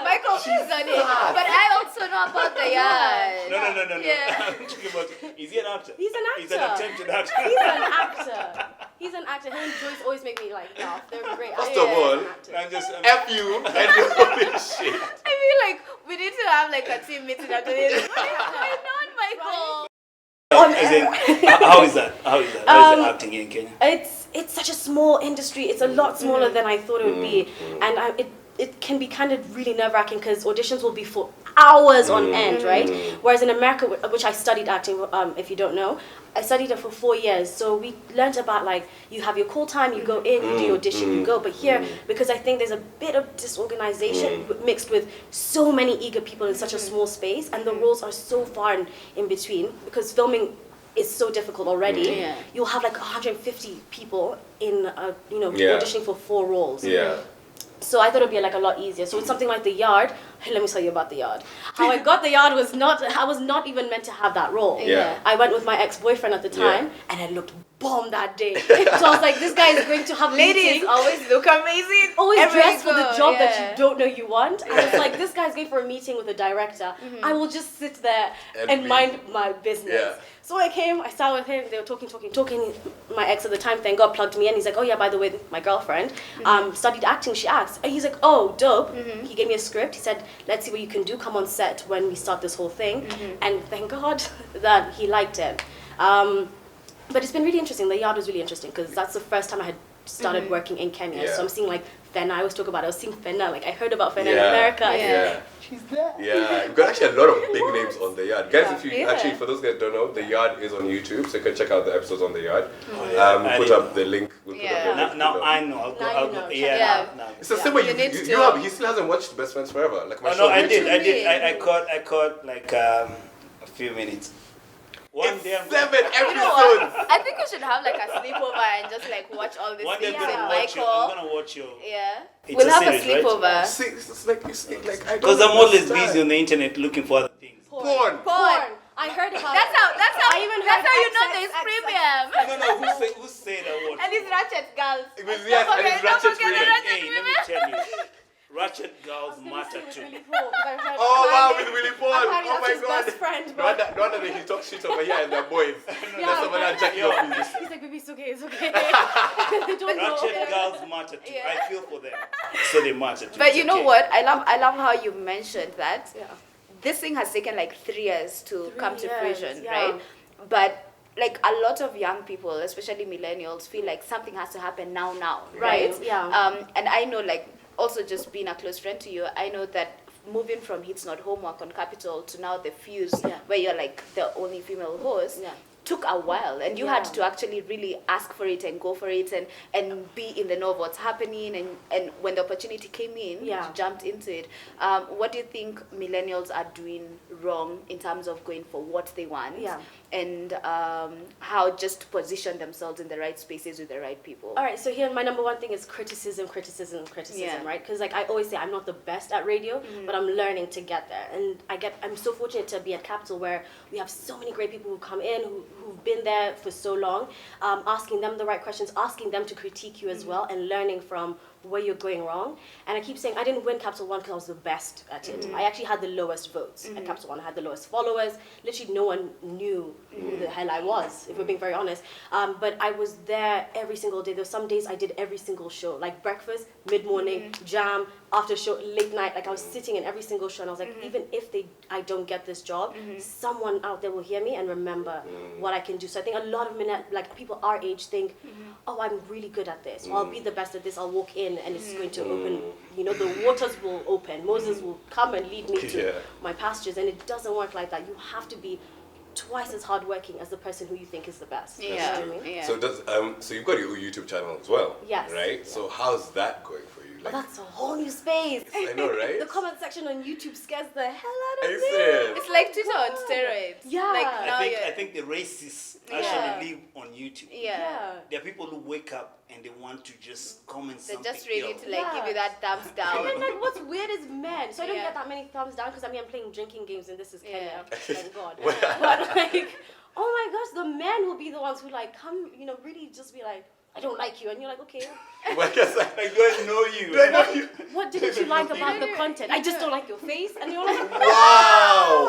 Michael, please on it. But I also know about the yard. No. Yeah. I'm talking about, is he an actor? He's an He's an actor. attempted actor. He's an actor. He's an actor. Him and Joyce always make me like laugh. They're great. First of all, I'm just, F you and all this shit. I feel like we need to have like a team meeting after this. Why not, Michael? as in, how is that? How is the acting in Kenya? It's such a small industry. It's a lot smaller than I thought it would be, and it can be kind of really nerve-wracking because auditions will be for hours on end, right? Whereas in America, which I studied acting, if you don't know, I studied it for 4 years. So we learned about like, you have your call time, you go in, you do your audition, you go. But here, because I think there's a bit of disorganization mixed with so many eager people in such a small space, and the roles are so far in between, because filming is so difficult already. You'll have like 150 people in, auditioning for 4 roles. Yeah. So I thought it'd be like a lot easier. So it's something like The Yard. Let me tell you about The Yard. How I got The Yard was I was not even meant to have that role. Yeah. I went with my ex-boyfriend at the time, and I looked bomb that day. So I was like, this guy is going to have Ladies meeting. always look amazing. Always Everywhere dress you for the go, job that yeah. you don't know you want. And it's like, this guy's going for a meeting with a director. I will just sit there and mind my business. Yeah. So I came, I sat with him, they were talking. My ex at the time, thank God, plugged me in. He's like, oh yeah, by the way, my girlfriend studied acting, she acts. And he's like, oh, dope. He gave me a script. He said, let's see what you can do. Come on set when we start this whole thing. And thank God that he liked it. But it's been really interesting. The Yard was really interesting because that's the first time I had started working in Kenya. Yeah. So I'm seeing like Fenna. I always talk about it. I was seeing Fenna. Like I heard about Fenna in America. Yeah. She's there. Yeah, we've got actually a lot of big names on The Yard. Guys, if you Yeah. actually, for those guys who don't know, The Yard is on YouTube, so you can check out the episodes on The Yard. I We'll put didn't up the link. We'll put up the link. Now I know. I'll Now go. you know. Yeah. Now. It's the same way You need you to- have. He still hasn't watched Best Friends Forever. Like my Oh show no, on I did. YouTube. I caught like a few minutes. One day I'm 7 You know episodes. what? I think we should have like a sleepover and just like watch all this One day things I'm with gonna watch you. I'm Michael. gonna watch you. Yeah. It's We'll a have series, a sleepover. See, it's like I don't Because I'm always understand. busy on the internet looking for other things. Porn. Porn. I heard about That's it. how I even that's heard how you know access- there's access- premium. No, who ratchet girls. It was, yes, and it's Don't ratchet forget the women. ratchet Hey, let me tell you, ratchet girls matter too. Oh wow, with Willie Paul. Apparently Oh that's my his god. best friend, No but- wonder that he talks shit over here and they're boys. Yeah, There's someone that jacked up in this. He's like, baby, it's okay, it's okay. They don't know. Ratchet girls matter too. Yeah. I feel for them, so they matter too. But It's you know okay. what? I love how you mentioned that. Yeah. This thing has taken like 3 years to 3 come to years, fruition, yeah. right? But like a lot of young people, especially millennials, feel like something has to happen now, right? Yeah. And I know, like, also just being a close friend to you, I know that moving from Hits Not Homework on Capital to now the Fuse, Yeah. where you're like the only female host, Yeah. took a while, and you had to actually really ask for it and go for it and be in the know of what's happening, and when the opportunity came in, you jumped into it. What do you think millennials are doing wrong in terms of going for what they want, and how just to position themselves in the right spaces with the right people? All right, so here my number one thing is criticism, right? Because like I always say, I'm not the best at radio, but I'm learning to get there, and I'm so fortunate to be at Capital, where we have so many great people who come in who've been there for so long, asking them the right questions, asking them to critique you as well, and learning from where you're going wrong. And I keep saying I didn't win Capital One because I was the best at it. I actually had the lowest votes at Capital One. I had the lowest followers. Literally no one knew who the hell I was, if we're being very honest. But I was there every single day. There were some days I did every single show, like breakfast, mid-morning, jam, after show, late night. Like I was sitting in every single show, and I was like, even if I don't get this job, someone out there will hear me and remember what I can do. So I think a lot of like people our age think, oh, I'm really good at this. Or I'll be the best at this. I'll walk in and it's going to open, the waters will open. Moses will come and lead me to my pastures. And it doesn't work like that. You have to be twice as hardworking as the person who you think is the best. Yeah. You know what I mean? Yeah. So so you've got your YouTube channel as well. Yes. Right? Yeah. So how's that going for you? Oh, that's a whole new space. I know, right? The comment section on YouTube scares the hell out Are of you me. serious? It's like Twitter on steroids. Yeah. Like now I think the racists actually live on YouTube. yeah. There are people who wake up and they want to just comment They're something. just ready else. to like give you that thumbs And down. then like what's weird is men. So I don't Yeah. get that many thumbs down because I'm playing drinking games and this is Kenya. Yeah. Thank God. But like, oh my gosh, the men will be the ones who like come, really just be like, I don't like you, and you're like, okay. Well, I guess I don't know you. do I know you? What didn't you like about the content? I just don't like your face, and you're like, Wow.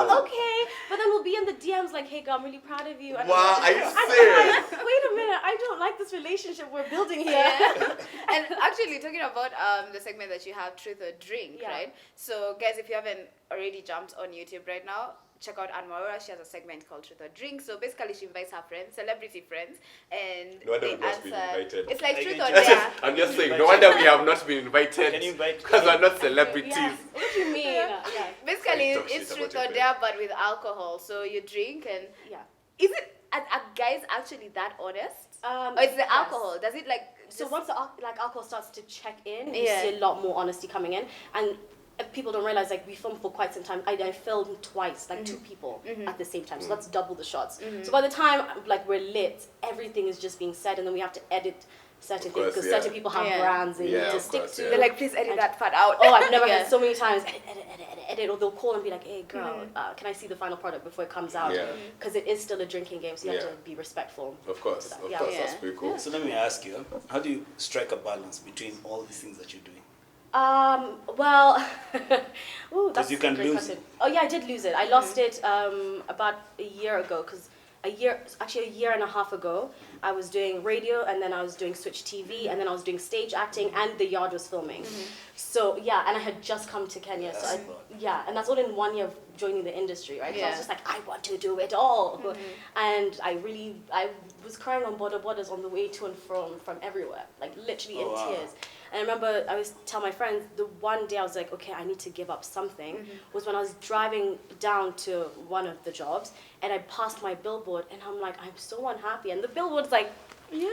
oh, okay. But then we'll be in the DMs like, hey girl, I'm really proud of you. And Wow, are you I'm serious? like, wait a minute, I don't like this relationship we're building here. Yeah. And actually talking about the segment that you have, Truth or Drink, Yeah. right? So guys, if you haven't already jumped on YouTube right now, check out AnnMwaura. She has a segment called Truth or Drink. So basically she invites her friends, celebrity friends, and No wonder they we've not been answer. invited. It's like I Truth can or just- Dare. I'm just saying, no wonder we have not been invited. Can you invite? Because we're not celebrities. Yes. What do you mean? Yeah. Basically, Talk shit it's about Truth your or friends. Dare, but with alcohol. So you drink, and Yeah. is it are guys actually that honest? Or it's the Yes. alcohol? Does it like So just- once the alcohol starts to check in, you Yeah. see a lot more honesty coming in, and people don't realize like we filmed for quite some time. I filmed twice, like 2 people at the same time, so that's double the shots. So by the time like we're lit, everything is just being said, and then we have to edit certain Of things course, because yeah. certain people have Yeah. brands they Yeah, need to of stick course, to. yeah. they're like, please edit that part out. Oh, I've never Yeah. heard so many times, edit, or they'll call and be like, hey girl, can I see the final product before it comes out? Yeah. Because it is still a drinking game, so you have Yeah. to be respectful. Of course, that. of Yeah. course, Yeah. that's pretty cool. So let me ask you, how do you strike a balance between all these things that you're doing? Well, ooh, that's you can a great lose question. Oh yeah, I did lose it. I lost it about a year ago because a year and a half ago, I was doing radio, and then I was doing Switch TV, and then I was doing stage acting, and The Yard was filming. So yeah, and I had just come to Kenya, so and that's all in 1 year of joining the industry, right? So I was Yeah. just like, I want to do it all, and I was crying on borders on the way to and from everywhere, like literally in tears. And I remember I was tell my friends, the one day I was like, okay, I need to give up something, was when I was driving down to one of the jobs, and I passed my billboard, and I'm like, I'm so unhappy, and the billboard's like, yeah,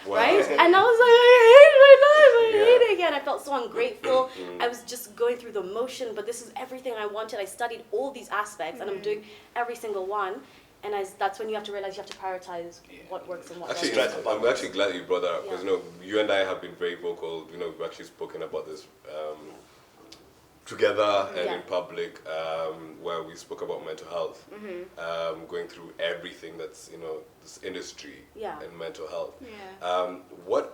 Wow. right? And I was like, I hate my life, I Yeah. hate it again. I felt so ungrateful. I was just going through the motion, but this is everything I wanted. I studied all these aspects, and I'm doing every single one. And that's when you have to realize you have to prioritize what works and what Actually, doesn't. I'm actually glad you brought that up because Yeah. you and I have been very vocal. We've actually spoken about this together and in public, where we spoke about mental health, going through everything that's this industry and mental health. What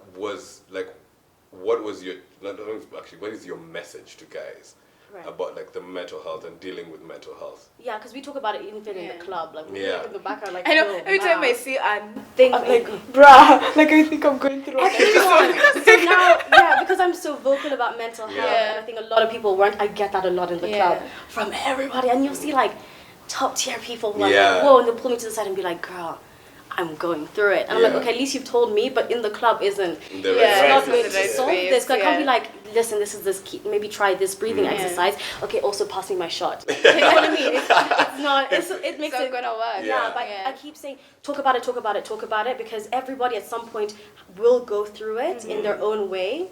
is your message to guys about like the mental health and dealing with mental health? Yeah, because we talk about it even in the club, like we in the background, like I know every time I see Ann, I'm like, bruh, like I think I'm going through it. So now, because I'm so vocal about mental health, and I think a lot of people weren't. I get that a lot in the club from everybody, and you'll see like top tier people who are like, whoa, and they'll pull me to the side and be like, girl, I'm going through it. And I'm like, okay, at least you've told me, but in the club isn't. It's not going to solve this. So I can't be like, listen, this is this key. Maybe try this breathing exercise. Okay, also pass me my shot. You know what I mean? It's not. It makes it gonna work. Yeah, but I keep saying, talk about it, because everybody at some point will go through it in their own way.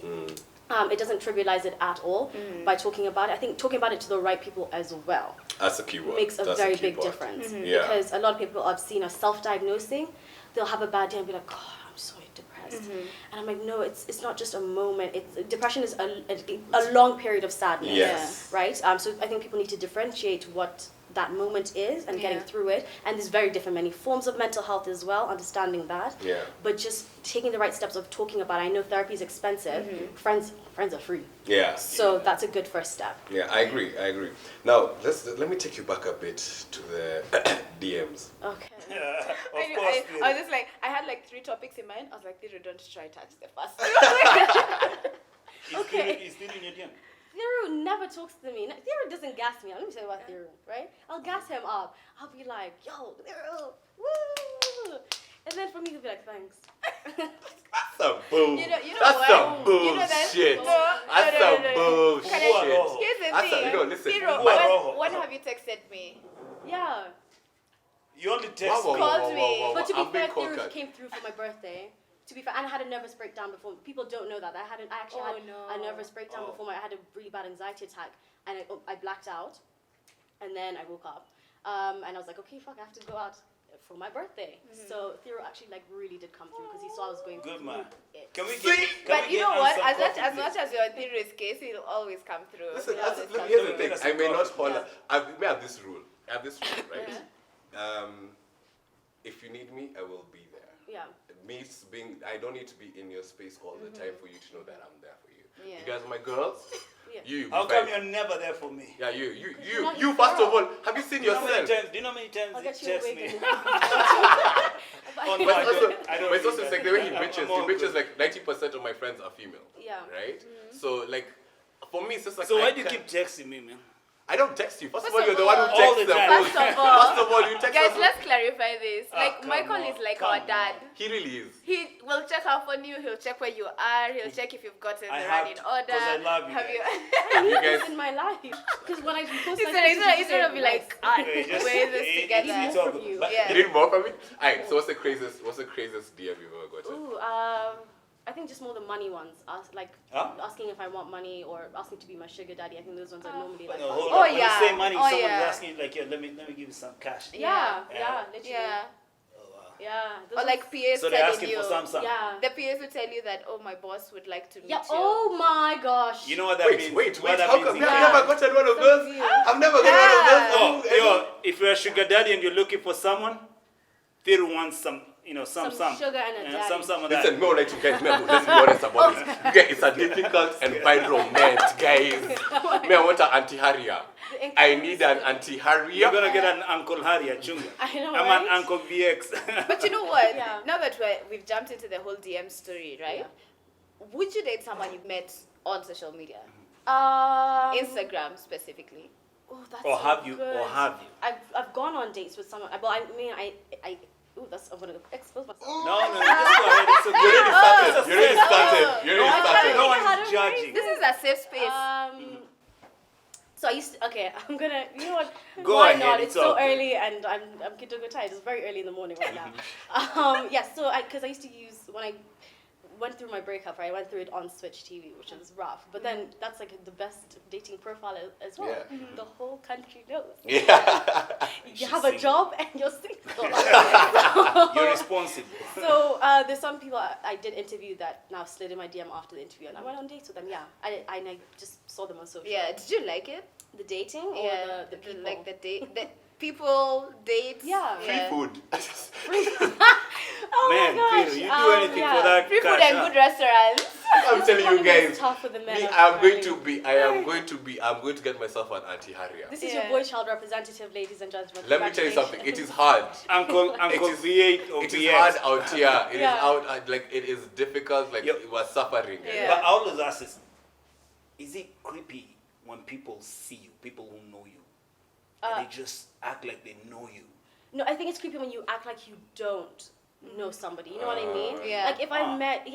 It doesn't trivialize it at all by talking about it. I think talking about it to the right people as well. That's a key word. Makes a very big difference. Because a lot of people I've seen are self-diagnosing. They'll have a bad day and be like, oh, I'm so depressed. And I'm like, no, it's not just a moment. Depression is a long period of sadness, right? So I think people need to differentiate what that moment is and getting through it. And there's very different many forms of mental health as well, understanding that. But just taking the right steps of talking about it. I know therapy is expensive. Friends are free. So that's a good first step. I agree. Now let me take you back a bit to the DMs. Okay. I was just like, I had like 3 topics in mind. I was like, don't try touch the first. He's still in your DM. Thiru never talks to me. Thiru doesn't gas me. Let me tell you about Thiru, right? I'll gas him up. I'll be like, yo, Thiru, woo! And then for me, he'll be like, thanks. That's a bull. That's some bullshit. That's some bullshit. Here's the thing. Listen. Thiru, when have you texted me? Yeah. You only text called me. But to be fair, Thiru came through for my birthday. To be fair, and I had a nervous breakdown before. People don't know that. I actually had a nervous breakdown before. I had a really bad anxiety attack, and I blacked out, and then I woke up, and I was like, okay, fuck, I have to go out for my birthday. So Thiru actually like really did come through because he saw I was going through. Good man. It. But you know what? As much as you're in Thiru's case, he'll always come through. Listen, here's the thing. I may not holler. We have this rule. Right? If you need me, I will be there. Yeah. I don't need to be in your space all the time for you to know that I'm there for you. You guys are my girls. How come you're never there for me? Yeah, you first of all, have you seen yourself? Do you know how many times he texts me? But it's also like the way he bitches like 90% of my friends are female. Yeah. Right? So like, for me, it's just like. So why do you keep texting me, man? I don't text you. First of all, you're the one who texts them. First of all, you text guys, us. let's clarify this. Like, Michael is like our dad. He really is. He will check up on you. He'll check where you are. He'll check if you've gotten the running order. Because I love you. I need this in my life. Because when I post he's gonna be like, we're this together. You need more from me? Alright, so what's the craziest DM you've ever gotten? Ooh, I think just more the money ones. Asking if I want money or asking to be my sugar daddy. I think those ones are normally like. When you say money, someone is asking like, let me give you some cash. Yeah, literally. Or like PAs so they're asking for Samsung. The PAs will tell you that, oh, my boss would like to meet you. Oh my gosh. You know what that means? Wait. How come you've never gotten one of those? I've never gotten one of those. If you're a sugar daddy and you're looking for someone, they wants some sugar and a daddy. Some of that. Listen, no, like you guys, let's be honest about this. You guys, it's a difficult environment, guys. I want an anti-harrier. I need an anti-harrier. You're gonna get an Uncle Harrier, Chunga. I know, I'm an Uncle VX. But you know what? Now that we've jumped into the whole DM story, right? Would you date someone you've met on social media? Instagram specifically. Oh, that's or have so you? good. Or have you? I've gone on dates with someone. Well, I mean, I'm gonna expose myself. No, just go ahead. It's okay. You already started. No one is judging. This is a safe space. So I'm gonna, you know what? Go why ahead, not? It's so okay. early and I'm tired. It's very early in the morning right now. So because I used to use went through my breakup, right? I went through it on Switch TV, which is rough. But then that's like the best dating profile as well. Yeah. The whole country knows. Yeah. You have a job and you're single. You're responsible. So there's some people I did interview that now slid in my DM after the interview, and I went on dates with them. Yeah, I just saw them on social. Yeah, did you like it? The dating or the people? Like the people, dates. Yeah. Free food. Oh Man, my gosh. Peter, you do anything for that Free food cash, and huh? good restaurants. I'm telling you guys. Tough for the men. I'm going to get myself an anti-Harrier. This is your boy child representative, ladies and gentlemen. Let me tell you something. It is hard. Uncle V8 or It is VX. hard out here. It is Yeah. out. Like it is difficult. Like Yep. it was suffering. Yeah. But I always ask this, is it creepy when people see you, people who know you, and they just act like they know you? No, I think it's creepy when you act like you don't know somebody. You know what I mean? Yeah. Like if I met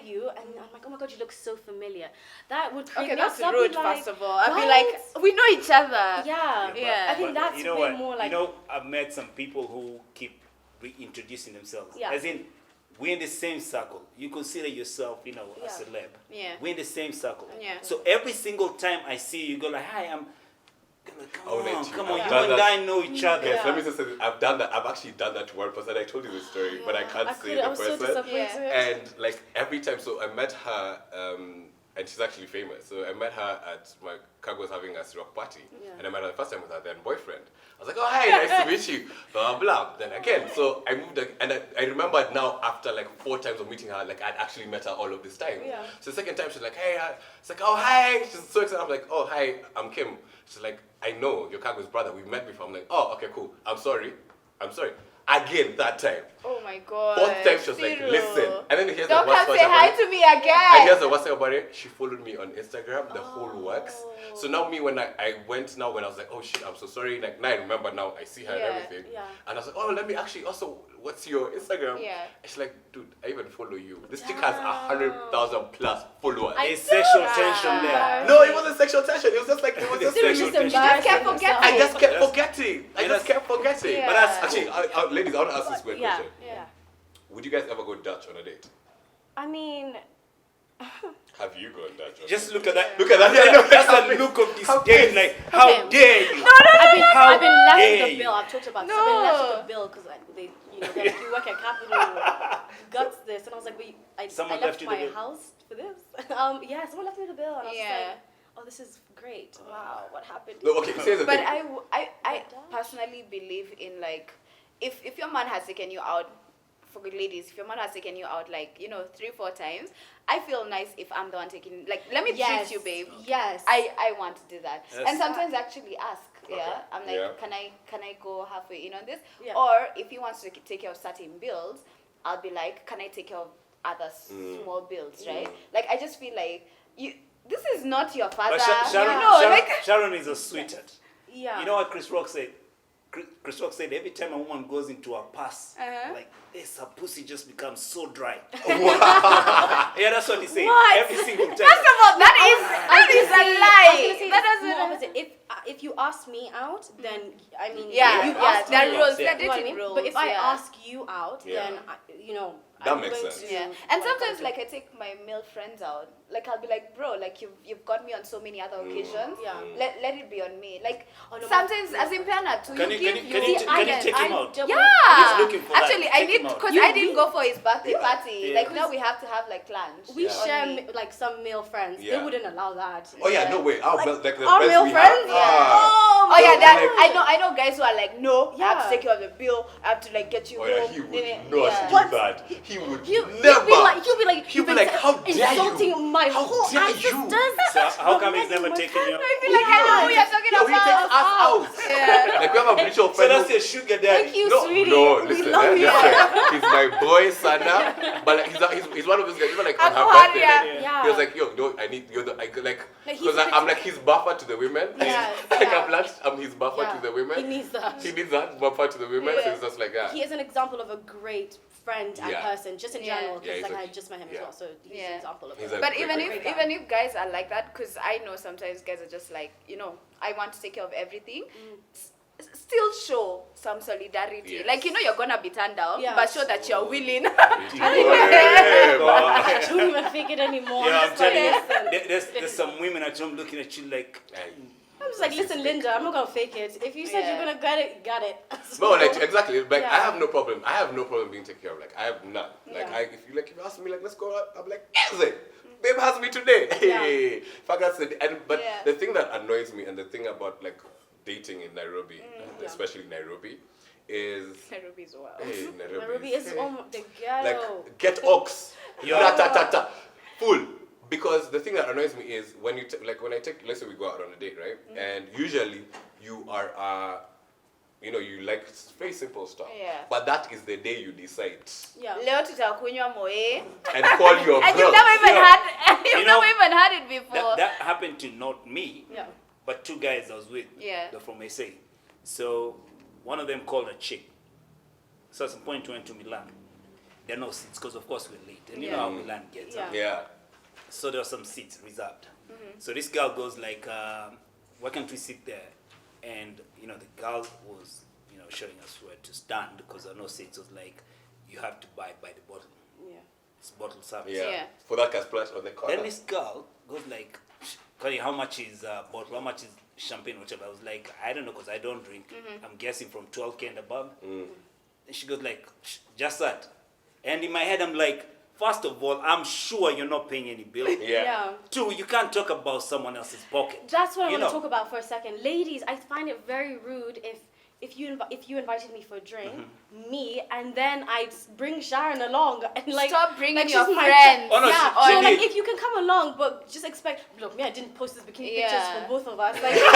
you and I'm like, oh my god, you look so familiar. That would creep Okay, me out. that's So I'd be rude, like, first of all. I'd be right? like, we know each other. Yeah. Yeah. I think But that's you know way what? more like. You know, I've met some people who keep reintroducing themselves. Yeah. As in, we're in the same circle. You consider yourself, you know, a Yeah. celeb. Yeah. We're in the same circle. Yeah. So every single time I see you, go like, hi, I'm gonna I'll let come you. on, I've you done and that. I know each other. Yes, Yeah. let me just say this. I've done that. I've actually done that to one person. I told you this story, but I can't say I the was so person. disappointed. And like every time, so I met her, and she's actually famous. So I met her at my Kag was having a rock party, Yeah. and I met her the first time with her then boyfriend. I was like, oh hi, nice to meet you, blah blah. Then again, so I moved, and I remembered now after like 4 times of meeting her, like I'd actually met her all of this time. Yeah. So the second time she's like, hey, it's like, oh hi, she's so excited. I'm like, oh hi, I'm Kim. She's like, I know your Kagwa's brother. We met before. I'm like, oh okay, cool. I'm sorry. Again, that time. Oh my god. 4th time she was like, Cyril. listen. And then here's Don't the worst come part say hi about it. to me And again. here's the worst thing about it. She followed me on Instagram. The whole works. So now me when I went now when I was like, oh shit, I'm so sorry. Like now I remember now I see her Yeah, and everything. yeah. And I was like, oh let me actually also what's your Instagram? Yeah. And she's like, dude, I even follow you. This chick has 100,000 plus followers. There's sexual tension there. No, it wasn't sexual tension. It was just like it was just Sexual Just tension. Just kept embarrassing forgetting. I just kept yourself. forgetting. I Yeah, just kept forgetting. Yeah. But that's actually, ladies, I want to ask this weird Yeah, question. yeah. Would you guys ever go Dutch on a date? I mean, Have you gone Dutch? on a Just date? look at that. Look at that. Yeah, I know. That's a look of disdain. Like, how Okay. dare you? I've been left dare with the you. bill. I've talked about this. No. I've been left with the bill because they, they're like, you work at Capital, you got this, and I was like, wait, I Someone left left you the my bill? house for this. Yeah, someone left me the bill, and I was just Yeah. like, oh, this is great. Wow, what happened? No, okay, here's the But thing. I personally believe in like, if your man has taken you out, for good ladies, if your man has taken you out like 3-4 times, I feel nice if I'm the one taking, like, let me Yes. treat you, babe. Yes. I want to do that. Yes. And sometimes actually ask, yeah. Okay. I'm like, Yeah. can I go halfway in on this? Yeah. Or if he wants to take care of certain bills, I'll be like, can I take care of other small bills, right? Like, I just feel like this is not your father. But Sharon, like, Sharon is a sweetheart. Yeah. You know what Chris Rock said? Chris Rock said every time a woman goes into a pass, like this, her pussy just becomes so dry. Yeah, that's what he said. What? Every single time. first of all, that is a lie. That More doesn't. opposite. If you ask me out, then I mean Yeah, you yeah, asked there me are rules, out, there are you know what I dating mean? rules, But if I yeah. ask you out, Yeah. then That I'm makes going sense. to Yeah, do and what I sometimes do. like I take my male friends out. Like I'll be like, bro, like you've got me on so many other occasions. Yeah. Let it be on me. Like Oh, no, sometimes but- as in Piana too, Can you you- give can you you. take him out? Yeah. He's looking for that. Actually, I Take need him out. because You I didn't need- go for his birthday party. Yeah. Like now we have to have like lunch. We Yeah. share Only. like some male friends. Yeah. They wouldn't allow that. Oh yeah, no way. Our like the our friends male we friends? have. Oh yeah, So, that like- I know guys who are like, no, I have to Yeah. take care of the bill. I have to like get you Oh yeah, home. he would Yeah. not Yeah. do What? that. He would He'll never. be like, He'll be like, how dare you? insulting my How whole dare you? ancestors. So how come he's You're never making taken you? I feel like I know who you're talking Yo, he takes us about. out. Yeah. Like we have a mutual So friend. that's who- your sugar daddy. Thank you, No, sweetie. no, We listen, love you. he's my boy, Sana, but like, he's one of those guys. Even like on her Uncle birthday, Harrier. like, Yeah. he was like, yo, no, I need you're the like, Like, because he's I'm like his buffer to the women. Yes, like yeah. I'm like I'm his buffer Yeah. to the women. He needs that. He needs that buffer to the women. So Yeah. it's just like that. He is an example of a great friend and Yeah. person, just in Yeah. general. Yeah, Because he's like a- I just met him yeah. as well, so he's Yeah. an example of He's a a But great, even great, if great even if guys are like that, because I know sometimes guys are just like, I want to take care of everything. Still show some solidarity. Yes. Like you're gonna be turned down, Yeah. but show that you're willing. Whatever. it anymore. Yeah, I'm telling listen. you, there's some women at home looking at you like. I'm just like, listen, Linda, I'm not gonna fake it. If you said you're gonna get it, got it. No, like exactly. Like I have no problem. I have no problem being taken care of. Like I have none. Like if you ask me, like let's go out, I'm like, is it? Babe has me today. Hey, but the thing that annoys me and the thing about like dating in Nairobi, especially Nairobi, is Nairobi's wild. Hey, Nairobi is the ghetto. Like get ox, full. Because the thing that annoys me is when you let's say we go out on a date, right? And usually you are you like very simple stuff. Yeah. But that is the day you decide. Yeah. Leo tutakunywa moe. And call your girl. And you've never even had it before. That happened to not me. Yeah. But two guys I was with. Yeah. They're from SA. So one of them called a chick. So at some point we went to Milan. There are no seats because of course we're late. And you know how Milan gets. Yeah. So there were some seats reserved. So this girl goes like, why can't we sit there? And, the girl was, showing us where to stand because there are no seats. It was like, you have to buy by the bottle. Yeah. It's bottle service. Yeah. For that cash splash on the corner. Then this girl goes like, Connie, how much is bottle? How much is champagne? Whatever. I was like, I don't know because I don't drink. I'm guessing from 12K and above. And she goes like, just that. And in my head, I'm like, first of all, I'm sure you're not paying any bill. Yeah. Two, you can't talk about someone else's pocket. That's what I want to talk about for a second. Ladies, I find it very rude if you invited me for a drink, and then I bring Sharon along and like stop bringing your friends. Oh, no, so like if you can come along, but just expect. Look, I didn't post this bikini pictures for both of us. Like, no,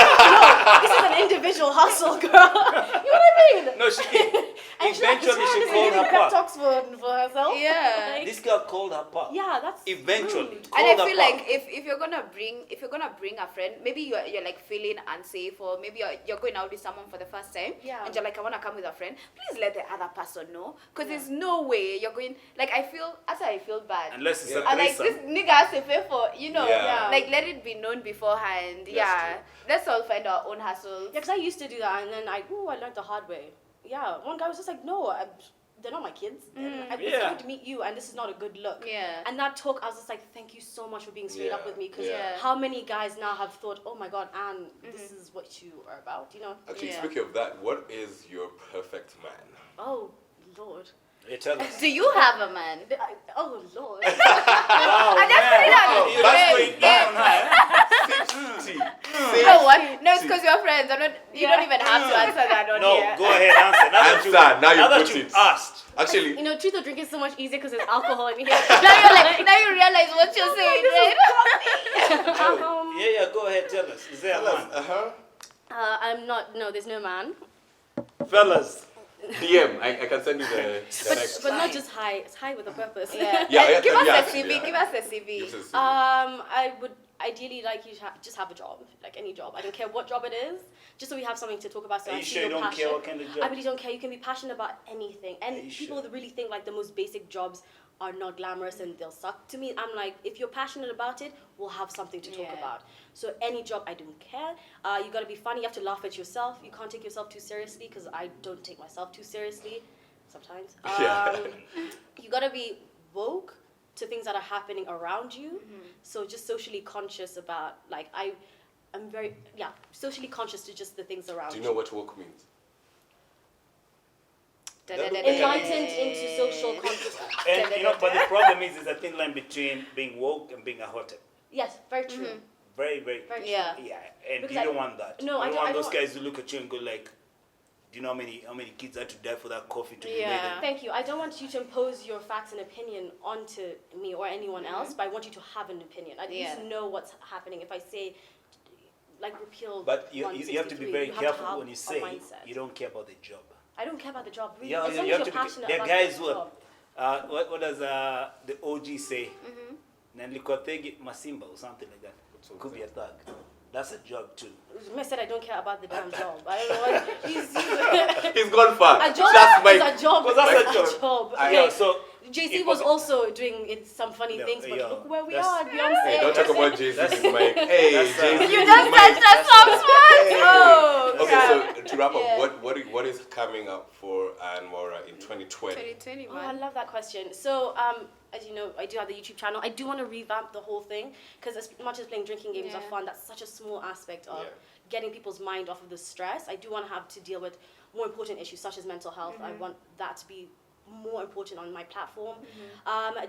this is an individual hustle, girl. You know what I mean? No, she did. Eventually, she called her pep pop. talks for herself. Yeah. Like, this girl called her pop. Yeah, that's eventually. And I feel like if you're gonna bring a friend, maybe you're like feeling unsafe, or maybe you're going out with someone for the first time. Yeah. And you're like, I want to come with a friend. Please let the other person know. Because there's no way you're going... Like, I feel bad. Unless it's a and like, this nigga has to pay for, like, let it be known beforehand. That's true. Let's all find our own hustles. Yeah, because I used to do that, and then I learned the hard way. Yeah, one guy was just like, no, they're not my kids. I was going to meet you, and this is not a good look. Yeah. And that talk, I was just like, thank you so much for being straight up with me, because how many guys now have thought, oh my God, Anne, this is what you are about, Actually, speaking of that, what is your perfect man? Oh, Lord. Tell us. Do you have a man? Oh, Lord. Wow, I just put it out. That's going down, huh? 60. You know what? No, it's because you're friends. You don't even have to answer that on here. No, go ahead, answer. Now you put it. Asked. Actually, truth or drink is so much easier because there's alcohol in here. now you realize what you're saying, right? Yeah, go ahead, tell us. Is there a man? I'm not, no, there's no man. Fellas. DM, I can send you the but not just hi, it's hi with a purpose. Yeah. Give us a CV. I would ideally like you to just have a job, like any job. I don't care what job it is, just so we have something to talk about. So Are you sure you don't care what kind of job? I really don't care. You can be passionate about anything, and people really think like the most basic jobs are not glamorous and they'll suck. To me, I'm like, if you're passionate about it, we'll have something to talk about. So any job, I don't care. You gotta be funny. You have to laugh at yourself. You can't take yourself too seriously, because I don't take myself too seriously sometimes. You gotta be woke to things that are happening around you. So just socially conscious about, like, I'm very, socially conscious to just the things around you. Do you know what woke means? Enlightened into social consciousness. And but the problem is a thin line between being woke and being a hotep. Yes, very true. Very, very true. Yeah. And because you don't want that. No, I don't want those guys who look at you and go like, do you know how many kids had to die for that coffee to be made? Thank you. I don't want you to impose your facts and opinion onto me or anyone else, but I want you to have an opinion. I need to know what's happening. If I say, like, repeal, but you have to be very careful when you say you don't care about the job. I don't care about the job. Really. Yeah, as long you as have you're to passionate there are about guys the who job. what does the OG say? Nandikotegi Masimba or something like that. Could be a thug. That's a job too. I said I don't care about the damn job. I don't know what he's gone far. A job is a job. That's a job. Yeah, so JC was also doing some funny things, but look where we are, Beyonce. Hey, don't talk about JC. Hey, JC. You just touched that soft spot. Okay, so to wrap up, what is coming up for AnnMwaura in 2020? 2021. Oh, I love that question. So as you know, I do have the YouTube channel. I do want to revamp the whole thing because as much as playing drinking games are fun, that's such a small aspect of getting people's mind off of the stress. I do want to have to deal with more important issues such as mental health. I want that to be more important on my platform.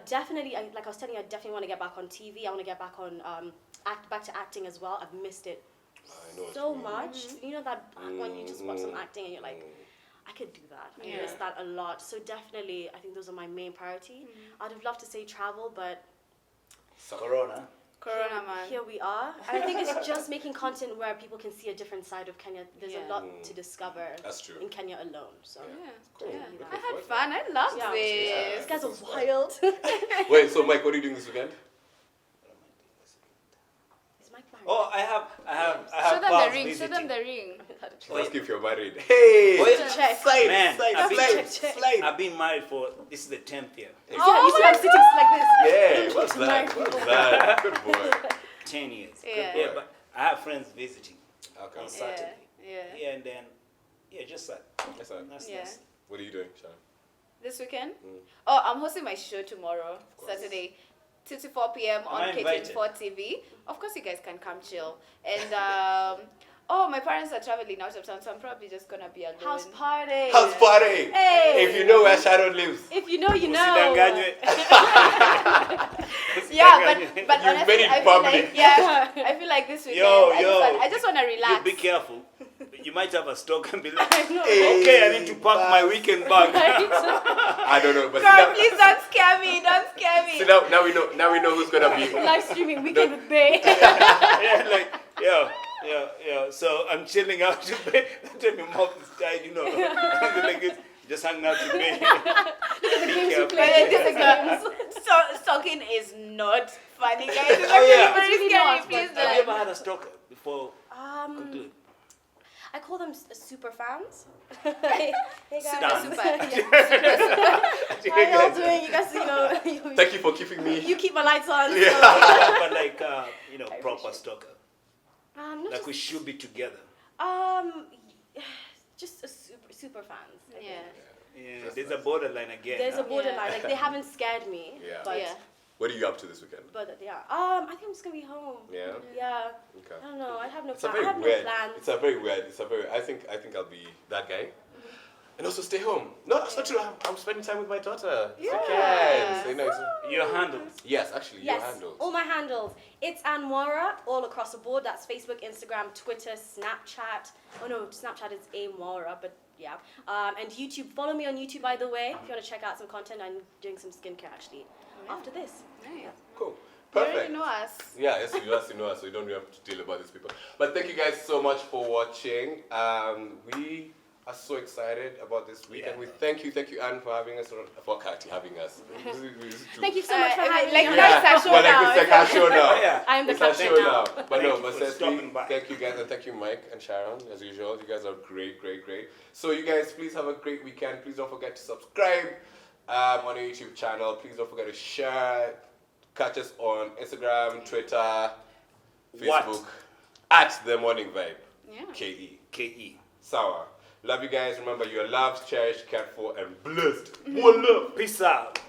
Definitely, like I was telling you, I definitely want to get back on TV. I want to get back on back to acting as well. I've missed it so much. You know that when you just watch some acting and you're like, I could do that. I miss that a lot. So definitely, I think those are my main priority. I'd have loved to say travel, but Corona, man. Here we are. And I think it's just making content where people can see a different side of Kenya. There's a lot to discover in Kenya alone. So Cool. I had fun. I loved this. These guys are wild. Wait, so Mike, what are you doing this weekend? Oh, I have. Show them the ring. Visiting. Show them the ring. Ask if you're married. Hey, slide. I've been married for this is the 10th year. You see, I'm sitting like this. Yeah, what's that? Good boy. 10 years. Yeah, but I have friends visiting Okay. on Saturday. Yeah. And then just that. That's that. That's Yeah. nice. What are you doing, Sharon? This weekend? Oh, I'm hosting my show tomorrow, Saturday, 2 to 4 p.m. on KTN4 TV. Of course, you guys can come chill. And my parents are traveling out of town, so I'm probably just gonna be alone. House party. House party. Hey. If you know where Sharon lives. If you know, you know. But You've honestly, made it I feel public. like I feel like this weekend I just want to relax. Be careful. You might have a stock and be like, Hey, okay, I need to pack my weekend bag. I don't know, but Girl, please don't scare me. Don't scare me. so now we know who's gonna be. Live streaming weekend with Bay. So I'm chilling out to bed. Tell me mouth is tied, you know. And like this, just hanging out to bed. Stalking is not funny, guys. It's actually very scary. Please Have you ever don't. had a stalker before? I call them super fans. Hey guys. Super. How y'all doing? You guys, Thank you for keeping me. you keep my lights on. But like, proper stalker. Like we should be together. Just a super fans. I think. Yeah, there's a borderline again. There's a borderline. Like they haven't scared me. Yeah. But What are you up to this weekend? I think I'm just gonna be home. Yeah. Yeah. Okay. I don't know. I have no It's a plan. very I have weird. no plans. It's a very weird. I think I'll be that guy. And also stay home. No, that's not true. I'm spending time with my daughter. Yeah. Your handles. Yes, actually, your Yes, handles. all my handles. It's AnnMwaura all across the board. That's Facebook, Instagram, Twitter, Snapchat. Oh no, Snapchat is AnnMwaura, but yeah. And YouTube. Follow me on YouTube, by the way. If you want to check out some content, I'm doing some skincare actually after this. Nice. Cool. You Perfect. already know us. Yeah, yes, you actually know us, so you don't really have to deal about these people. But thank you guys so much for watching. We are so excited about this weekend. Yeah. We thank you, Anne, for having us, for Kati having us. Thank you so much for having me. It's our show now. It's like our show now. Yeah. I'm the It's our captain show now. now. But no, but for stopping by. thank you guys, and thank you, Mike and Sharon, as usual. You guys are great. So you guys, please have a great weekend. Please don't forget to subscribe on our YouTube channel. Please don't forget to share. Catch us on Instagram, Twitter, Facebook, at The Morning Vibe. Yeah. KE. Sour. Love you guys. Remember, you are loved, cherished, cared for, and blessed. One love. Peace out.